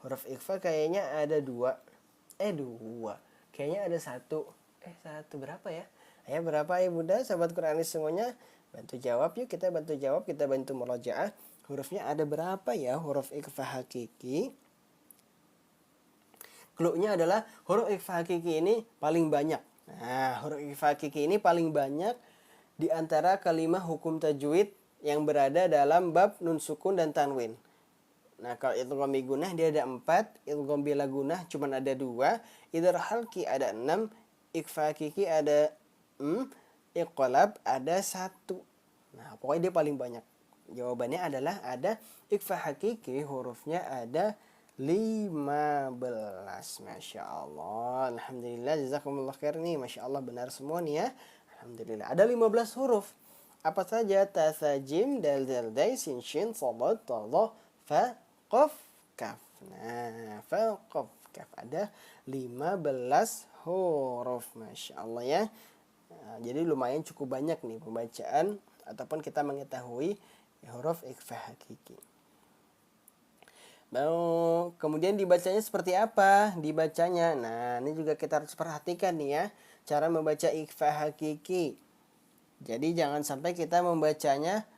[SPEAKER 1] Huruf ikhfa kayaknya ada 2. 2. Kayaknya ada 1. 1 berapa ya? Ayo berapa ya Bunda, sahabat Quranis semuanya? Bantu jawab yuk, kita bantu jawab, kita bantu murojaah. Hurufnya ada berapa ya huruf ikhfa hakiki? Clue-nya adalah huruf ikhfa hakiki ini paling banyak. Nah, huruf ikhfa hakiki ini paling banyak di antara kalimat hukum tajwid yang berada dalam bab nun sukun dan tanwin. Nah, kalau idgham bi gunnah dia ada 4, idgham bila gunnah cuma ada 2, idhar halki ada 6, ikhfa hakiki ada iqlab ada 1. Nah, pokoknya dia paling banyak. Jawabannya adalah ada ikhfa hakiki, hurufnya ada 15. Masya Allah. Alhamdulillah, jazakumullah khair nih. Masya Allah, benar semua nih ya. Alhamdulillah. Ada 15 huruf. Apa saja? Ta, tha, jim, dal, zal, dai, sin, shin, sadad, ta, dha, fa, qaf, kaf. Nah, fa, qaf, kaf. Ada 15 huruf. Masya Allah ya. Nah, jadi lumayan cukup banyak nih pembacaan ataupun kita mengetahui huruf ikhfa hakiki. Kemudian dibacanya seperti apa? Dibacanya. Nah, ini juga kita harus perhatikan nih ya, cara membaca ikhfa hakiki. Jadi jangan sampai kita membacanya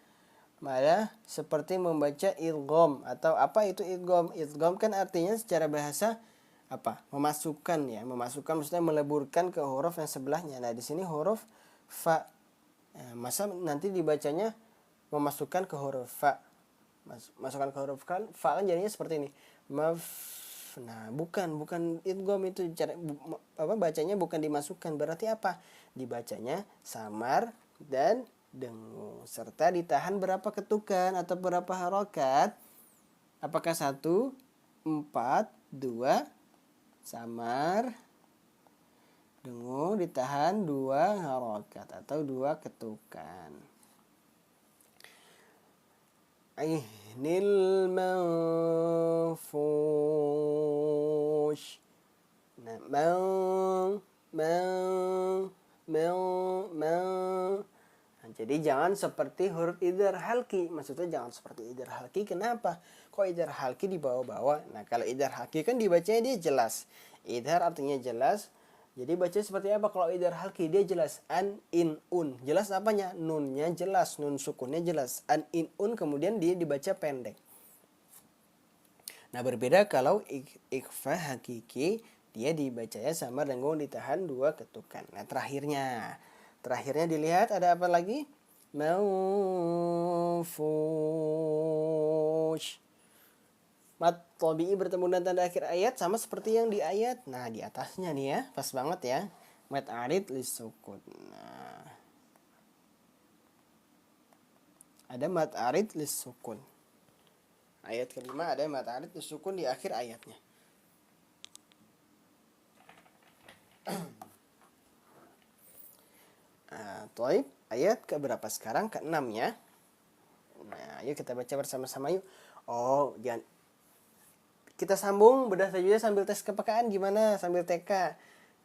[SPEAKER 1] malah seperti membaca idgham. Atau apa itu idgham? Idgham kan artinya secara bahasa apa? Memasukkan ya, memasukkan maksudnya meleburkan ke huruf yang sebelahnya. Nah, di sini huruf fa. Nah, masa nanti dibacanya memasukkan ke huruf fa. Masukkan ke huruf fa kan jadinya seperti ini. Nah, bukan idgham itu cara bacanya bukan dimasukkan. Berarti apa? Dibacanya samar dan dengung serta ditahan berapa ketukan atau berapa harokat? Apakah 1, 4, 2, samar, dengung, ditahan 2 harokat atau 2 ketukan. Ainil manfush. Nah, Nah, jadi jangan seperti huruf idhar halki. Maksudnya jangan seperti idhar halki. Kenapa? Kok idhar halki dibawa-bawa? Nah, kalau idhar halki kan dibacanya dia jelas. Idhar artinya jelas. Jadi baca seperti apa? Kalau idhar halki dia jelas. An, in, un. Jelas apanya? Nunnya jelas. Nun sukunnya jelas. An, in, un. Kemudian dia dibaca pendek. Nah, berbeda kalau ikhfa hakiki. Dia dibacanya sama dengan ditahan 2 ketukan. Nah, terakhirnya dilihat ada apa lagi? Manfush. Mat tabi'i bertemu dengan tanda akhir ayat sama seperti yang di ayat. Nah, di atasnya nih ya, pas banget ya. Mat arid lisukun. Nah, ada mat arid lisukun. Ayat kelima ada mat arid lisukun di akhir ayatnya. Taib, ayat ke berapa sekarang? Ke-6 ya. Nah, yuk kita baca bersama-sama yuk. Oh, jangan kita sambung bedah tajwidnya sambil tes kepekaan gimana? Sambil TK.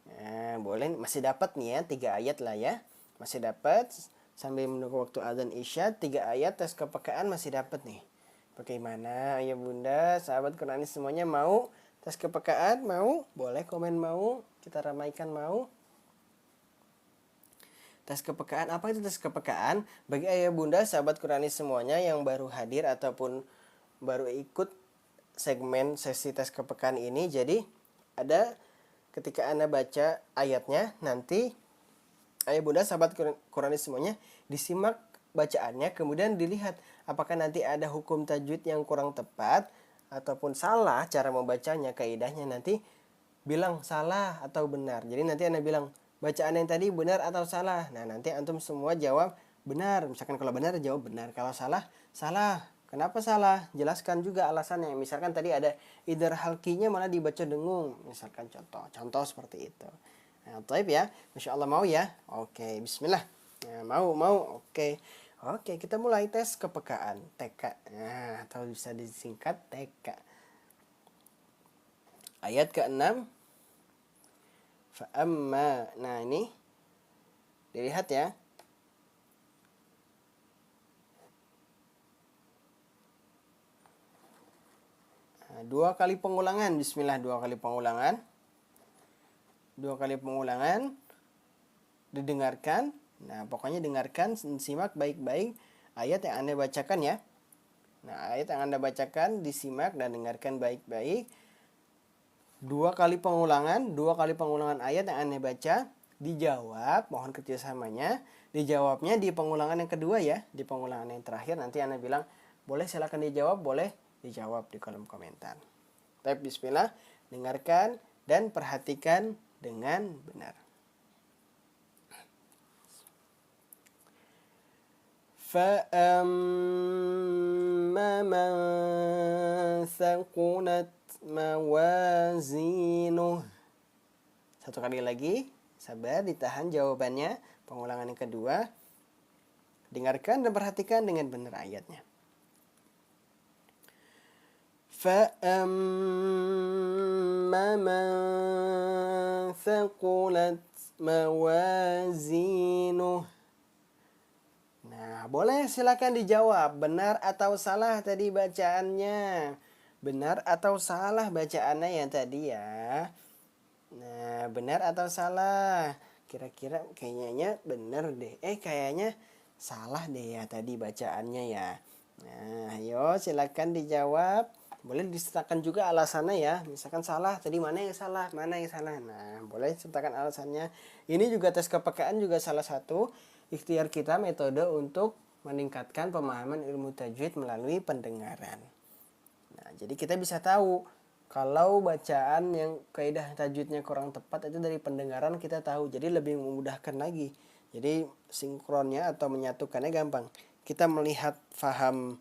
[SPEAKER 1] Nah, boleh, masih dapat nih ya 3 ayat lah ya. Masih dapat sambil menunggu waktu adzan Isya 3 ayat tes kepekaan masih dapat nih. Bagaimana ayah bunda, sahabat Quranis semuanya mau tes kepekaan? Mau? Boleh komen mau, kita ramaikan mau. Tes kepekaan, apa itu tes kepekaan? Bagi ayah bunda, sahabat Quranis semuanya yang baru hadir ataupun baru ikut segmen sesi tes kepekaan ini, jadi ada ketika Anda baca ayatnya, nanti ayah bunda sahabat Quranis semuanya disimak bacaannya, kemudian dilihat apakah nanti ada hukum tajwid yang kurang tepat ataupun salah cara membacanya, kaidahnya nanti bilang salah atau benar. Jadi nanti Anda bilang bacaan yang tadi benar atau salah. Nah, nanti antum semua jawab benar. Misalkan kalau benar jawab benar, kalau salah salah. Kenapa salah? Jelaskan juga alasannya. Misalkan tadi ada idhar halkinya malah dibaca dengung. Misalkan contoh seperti itu. Nah, taib ya. Masya Allah mau ya? Oke, bismillah. Nah, mau. Oke, kita mulai tes kepekaan. TK. Nah, atau bisa disingkat TK. Ayat ke-6. Fa'amma. Nah, ini dilihat ya. Nah, 2 kali pengulangan. Bismillah, 2 kali pengulangan. 2 kali pengulangan. Didengarkan. Nah, pokoknya dengarkan, simak baik-baik ayat yang Anda bacakan ya. Nah, ayat yang Anda bacakan disimak dan dengarkan baik-baik. 2 kali pengulangan ayat yang Anda baca, dijawab, mohon kerjasamanya, dijawabnya di pengulangan yang kedua ya, di pengulangan yang terakhir nanti Anda bilang, boleh silakan dijawab, boleh dijawab di kolom komentar. Baik, bismillah, dengarkan dan perhatikan dengan benar. فَأَمَّا مَنْ ثَقُلَتْ مَوَازِينُهُ. Satu kali lagi, sabar, ditahan jawabannya. Pengulangan yang kedua. Dengarkan dan perhatikan dengan benar ayatnya. فَأَمَّا مَنْ ثَقُلَتْ مَوَازِينُهُ. Nah, boleh silakan dijawab benar atau salah tadi bacaannya. Benar atau salah bacaannya yang tadi ya. Nah, benar atau salah? Kira-kira kayaknya benar deh. Kayaknya salah deh ya tadi bacaannya ya. Nah, ayo silakan dijawab. Boleh disertakan juga alasannya ya. Misalkan salah, tadi mana yang salah, mana yang salah. Nah, boleh sertakan alasannya. Ini juga tes kepekaan juga salah satu ikhtiar kita, metode untuk meningkatkan pemahaman ilmu tajwid melalui pendengaran. Nah, jadi kita bisa tahu kalau bacaan yang kaidah tajwidnya kurang tepat itu dari pendengaran kita tahu. Jadi lebih memudahkan lagi. Jadi sinkronnya atau menyatukannya gampang. Kita melihat faham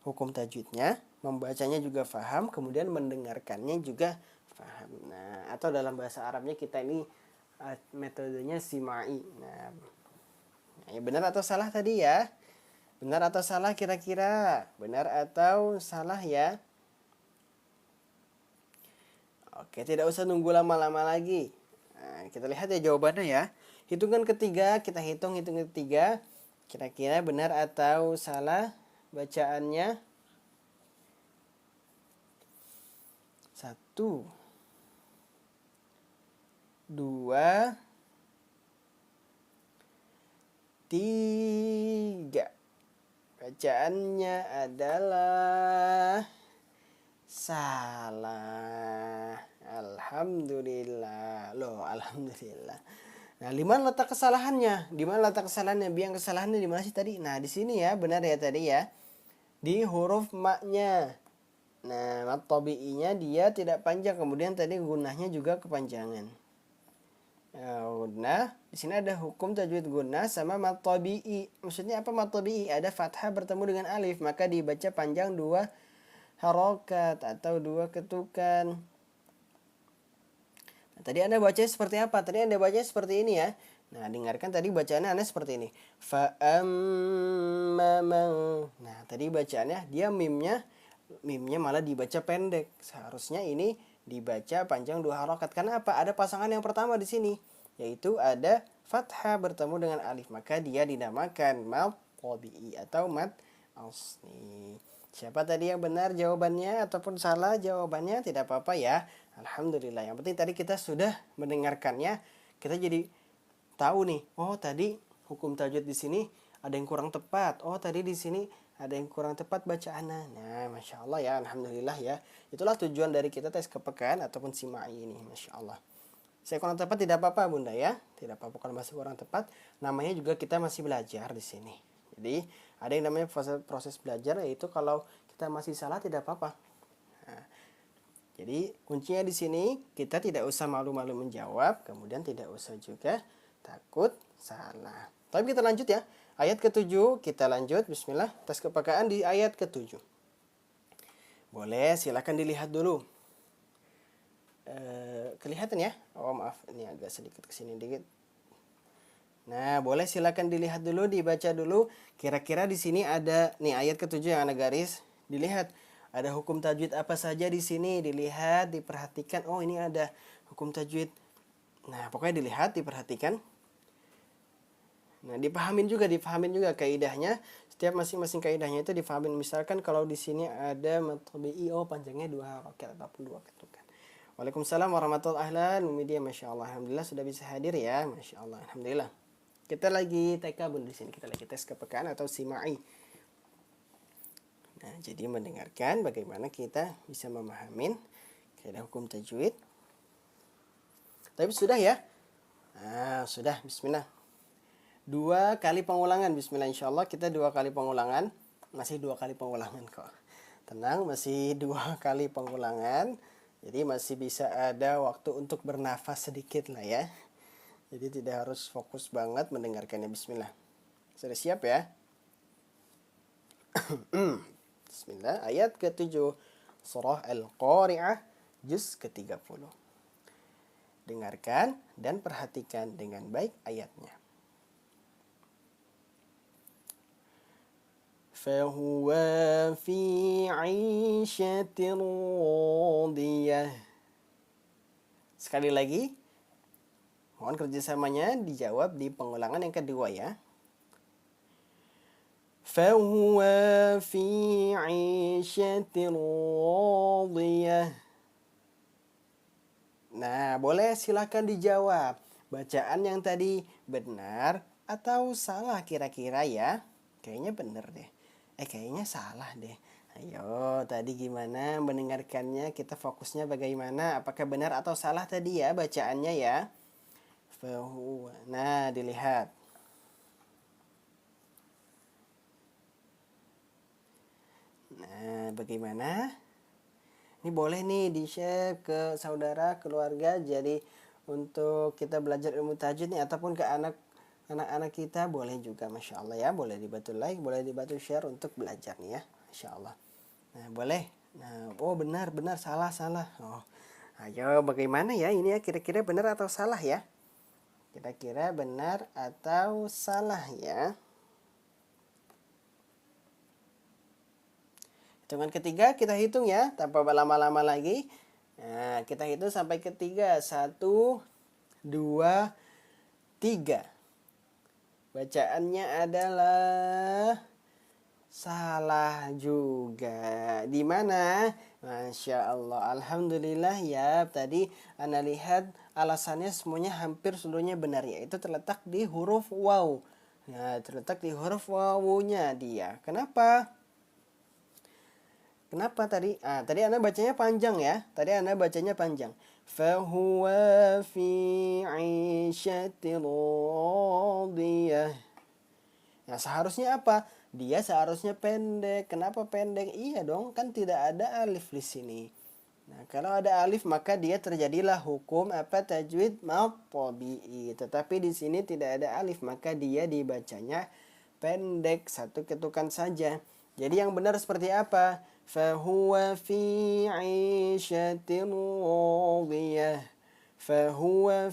[SPEAKER 1] hukum tajwidnya, membacanya juga faham, kemudian mendengarkannya juga faham. Nah, atau dalam bahasa Arabnya kita ini metodenya simai. Nah, ya benar atau salah tadi ya? Benar atau salah kira-kira? Benar atau salah ya? Oke, tidak usah nunggu lama-lama lagi. Nah, kita lihat ya jawabannya ya. Hitungan ketiga, kita hitung ketiga. Kira-kira benar atau salah bacaannya? 1, 2, 3. Bacaannya adalah salah. Alhamdulillah. Loh, alhamdulillah. Nah, di mana letak kesalahannya? Di mana letak kesalahannya? Biang kesalahannya di mana sih tadi? Nah, di sini ya, benar ya tadi ya. Di huruf ma-nya. Nah, mat tabi'inya dia tidak panjang, kemudian tadi gunahnya juga kepanjangan. Gunnah, di sini ada hukum tajwid gunnah sama mat tabi'i. Maksudnya apa mat tabi'i? Ada fathah bertemu dengan alif, maka dibaca panjang 2 harokat atau 2 ketukan. Nah, tadi Anda baca seperti apa? Tadi Anda baca seperti ini ya. Nah, dengarkan tadi bacaannya Anda seperti ini. Fa amma man. Nah, tadi bacaannya dia mimnya mimnya malah dibaca pendek. Seharusnya ini dibaca panjang 2 harokat. Karena apa? Ada pasangan yang pertama di sini, yaitu ada fathah bertemu dengan alif, maka dia dinamakan mad tabi'i atau mad asli. Siapa tadi yang benar jawabannya ataupun salah jawabannya? Tidak apa-apa ya. Alhamdulillah. Yang penting tadi kita sudah mendengarkannya, kita jadi tahu nih. Oh, tadi hukum tajwid di sini ada yang kurang tepat. Oh, tadi di sini ada yang kurang tepat bacaannya. Nah, Masya Allah ya, Alhamdulillah ya. Itulah tujuan dari kita tes kepekaan ataupun sima'i ini, Masya Allah. Saya kurang tepat tidak apa-apa Bunda ya. Tidak apa-apa kalau masih kurang tepat. Namanya juga kita masih belajar di sini. Jadi, ada yang namanya proses belajar, yaitu kalau kita masih salah tidak apa-apa. Nah, jadi, kuncinya di sini kita tidak usah malu-malu menjawab, kemudian tidak usah juga takut salah. Tapi kita lanjut ya. Ayat ke-7 kita lanjut. Bismillah. Tes kepekaan di ayat ke-7. Boleh, silakan dilihat dulu. Kelihatan ya? Oh maaf, ini agak sedikit kesini dikit. Nah, boleh silakan dilihat dulu, dibaca dulu. Kira-kira di sini ada nih ayat ke-7 yang ada garis. Dilihat ada hukum tajwid apa saja di sini. Dilihat, diperhatikan. Oh, ini ada hukum tajwid. Nah, pokoknya dilihat, diperhatikan. Nah, dipahamin juga kaidahnya. Setiap masing-masing kaidahnya itu dipahamin. Misalkan kalau di sini ada mad tabi'i, oh panjangnya 2 harokat ataupun 2 ketukan. Waalaikumsalam warahmatullahi wabarakatuh. Mumidia, Masya Allah. Alhamdulillah sudah bisa hadir ya. Masya Allah. Alhamdulillah. Kita lagi TK Bun di sini. Kita lagi tes kepekaan atau sima'i. Nah, jadi mendengarkan bagaimana kita bisa memahamin kaidah hukum tajwid. Tapi sudah ya? Nah, sudah. Bismillah. 2 kali pengulangan. Bismillah, insya Allah kita 2 kali pengulangan. Masih 2 kali pengulangan kok. Tenang, masih 2 kali pengulangan. Jadi masih bisa ada waktu untuk bernafas sedikit lah ya. Jadi tidak harus fokus banget mendengarkannya. Bismillah. Sudah siap ya? Bismillah. Ayat ke-7 Surah Al-Qari'ah juz ke-30. Dengarkan dan perhatikan dengan baik ayatnya. فهو في عيشة راضية. Sekali lagi, mohon kerjasamanya dijawab di pengulangan yang kedua ya. فهو في عيشة راضية. Nah, boleh silakan dijawab. Bacaan yang tadi benar atau salah kira-kira ya? Kayaknya benar deh. Kayaknya salah deh. Ayo, tadi gimana mendengarkannya? Kita fokusnya bagaimana? Apakah benar atau salah tadi ya bacaannya ya? Nah, dilihat. Nah, bagaimana? Ini boleh nih di-share ke saudara, keluarga. Jadi untuk kita belajar ilmu tajwid nih ataupun ke anak-anak kita boleh juga, Masya Allah ya. Boleh dibantu like, boleh dibantu share untuk belajar nih ya, Masya Allah. Nah, boleh. Nah, oh benar, salah. Oh, ayo bagaimana ya ini ya, kira-kira benar atau salah ya? Kira-kira benar atau salah ya? Hitungan ketiga kita hitung ya, tanpa lama-lama lagi. Nah, kita hitung sampai ketiga. 1, 2, 3. Bacaannya adalah salah juga. Di mana? Masya Allah. Alhamdulillah ya. Tadi Anda lihat alasannya semuanya hampir seluruhnya benar, yaitu terletak di huruf waw. Nah, terletak di huruf wawunya dia. Kenapa? Kenapa tadi? Tadi Anda bacanya panjang ya. Tadi Anda bacanya panjang. Fahuwa fi 'ishatin radiyah. Nah, seharusnya apa? Dia seharusnya pendek. Kenapa pendek? Iya dong, kan tidak ada alif di sini. Nah, kalau ada alif maka dia terjadilah hukum apa tajwid mad tabi'i. Tetapi di sini tidak ada alif maka dia dibacanya pendek, 1 ketukan saja. Jadi yang benar seperti apa? Fahuwa fi 'ishatin radiyah. Huwa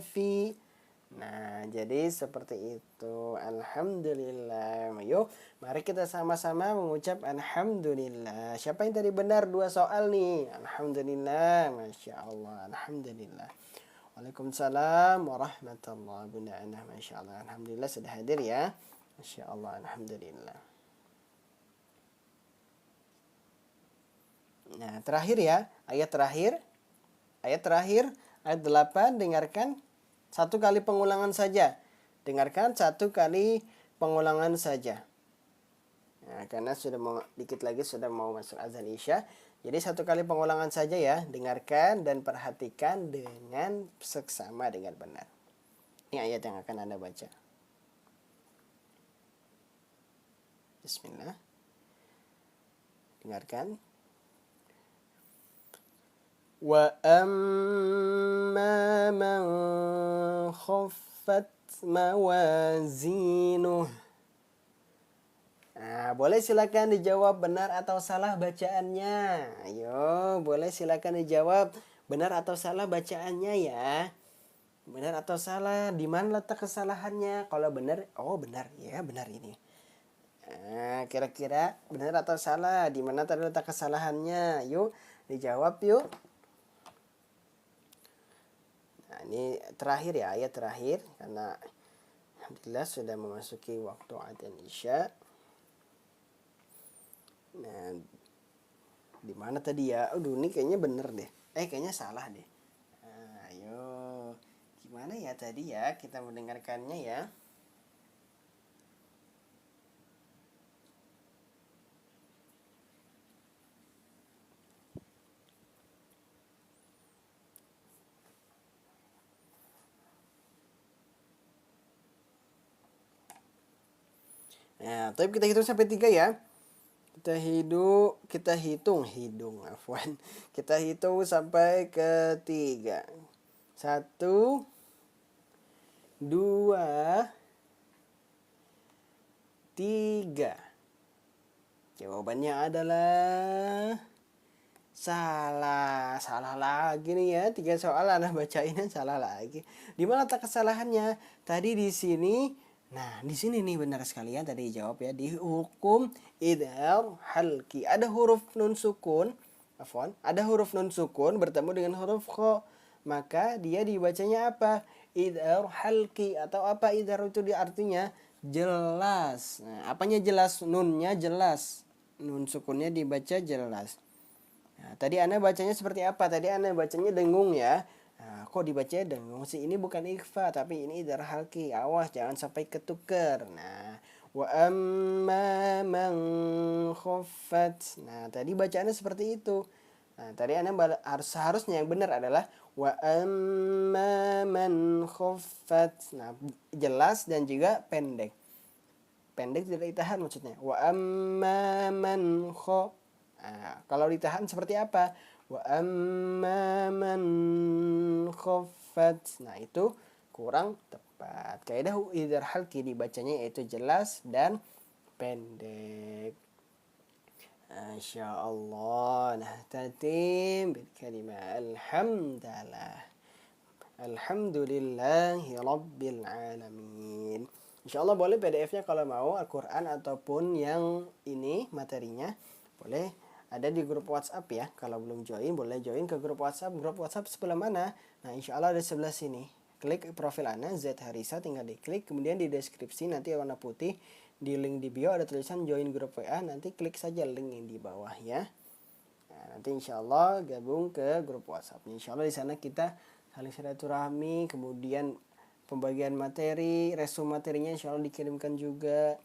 [SPEAKER 1] fi. Nah, jadi seperti itu. Alhamdulillah. Yuk, mari kita sama-sama mengucap alhamdulillah. Siapa yang tadi benar 2 soal nih? Alhamdulillah. Masya Allah. Alhamdulillah. Waalaikumsalam warahmatullahi Bunda Ana. Masya Allah. Alhamdulillah sudah hadir ya. Masya Allah. Alhamdulillah. Nah, terakhir ya. Ayat terakhir. Ayat terakhir. Ayat 8. Dengarkan. 1 kali pengulangan saja. Dengarkan 1 kali pengulangan saja. Nah, karena sudah mau dikit lagi sudah mau masuk azan Isya. Jadi 1 kali pengulangan saja ya. Dengarkan dan perhatikan dengan seksama dengan benar. Ini ayat yang akan Anda baca. Bismillah. Dengarkan. Wa amma man khaffat mawazinuh. Nah, boleh silakan dijawab benar atau salah bacaannya. Ayo, boleh silakan dijawab benar atau salah bacaannya ya. Benar atau salah, di mana letak kesalahannya? Kalau benar, oh benar ya, benar ini. Nah, kira-kira benar atau salah, di mana terletak kesalahannya? Yuk, dijawab yuk. Nah, ini terakhir ya, ayat terakhir karena alhamdulillah sudah memasuki waktu adzan Isya. Nah, di mana tadi ya? Aduh, ini kayaknya bener deh. Kayaknya salah deh. Nah, ayo, gimana ya tadi ya? Kita mendengarkannya ya. Nah, tapi kita hitung sampai 3 ya. Kita hitung afwan. Kita hitung sampai ke 3. 1 2 3. Jawabannya adalah salah. Salah lagi nih ya. 3 soal Anda bacainnya salah lagi. Di mana letak kesalahannya? Tadi di sini. Nah, di sini nih benar sekali ya tadi jawab ya. Di hukum idhar halki. Ada huruf nun sukun. Afwan, ada huruf nun sukun bertemu dengan huruf kho. Maka dia dibacanya apa? Idhar halki atau apa idhar itu artinya jelas. Nah, apanya jelas? Nunnya jelas. Nun sukunnya dibaca jelas. Nah, tadi Anda bacanya seperti apa? Tadi Anda bacanya dengung ya. Nah, kok dibaca dengung sih? Ini bukan ikhfa, tapi ini idhar halki. Awas, jangan sampai ketuker. Nah, wa amma man khaffat. Nah, tadi bacaannya seperti itu. Nah, tadi Anda seharusnya yang benar adalah wa amma man khaffat. Nah, jelas dan juga pendek. Pendek tidak ditahan maksudnya. Wa amma man khaffat. Nah, kalau ditahan seperti apa? Wa amma man khaffat. Nah, itu kurang tepat. Kaidah idhar halki dibacanya yaitu jelas dan pendek. Masya Allah. Nah, tatim bil kalimah alhamdulillah. Alhamdulillahi rabbil alamin. Insya Allah boleh PDF-nya kalau mau Al-Quran ataupun yang ini materinya boleh ada di grup WhatsApp ya. Kalau belum join boleh join ke grup WhatsApp. Grup WhatsApp sebelah mana? Nah, insya Allah ada sebelah sini. Klik profil Ana Z Harisa, tinggal diklik. Kemudian di deskripsi nanti warna putih di link di bio ada tulisan join grup WA. Nanti klik saja link yang di bawah ya. Nah, nanti insya Allah gabung ke grup WhatsApp. Insya Allah di sana kita saling silaturahmi, kemudian pembagian materi, resume materinya insya Allah dikirimkan juga.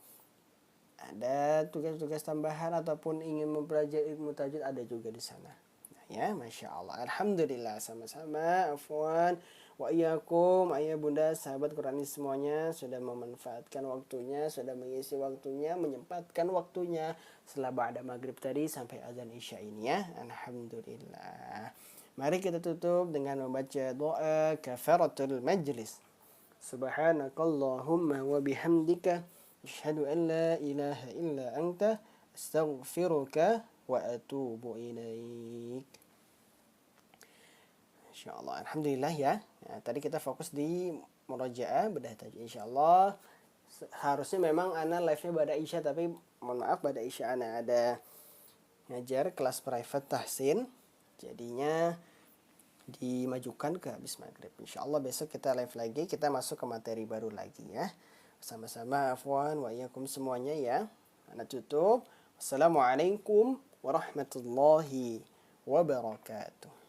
[SPEAKER 1] Ada tugas-tugas tambahan ataupun ingin mempelajari ilmu tajwid ada juga di sana. Nah, ya, Masya Allah. Alhamdulillah sama-sama. Afwan wa iyyakum, ayah bunda sahabat Quranis semuanya sudah memanfaatkan waktunya, sudah mengisi waktunya, menyempatkan waktunya setelah ba'da maghrib tadi sampai azan Isya ini ya. Alhamdulillah. Mari kita tutup dengan membaca doa kafaratul majlis. Subhanakallahumma wa bihamdika asyhadu an la ilaha illa anta astaghfiruka wa atubu ilaik. Insyaallah. Alhamdulillah ya. Ya, tadi kita fokus di murajaah bedah tajwid. Insyaallah harusnya memang ana live-nya pada Isya, tapi mohon maaf pada Isya ana ada ngajar kelas private tahsin. Jadinya dimajukan ke habis maghrib. Insyaallah besok kita live lagi, kita masuk ke materi baru lagi ya. Sama-sama afwan wa iyyakum semuanya ya. Ana tutup. Wassalamualaikum warahmatullahi wabarakatuh.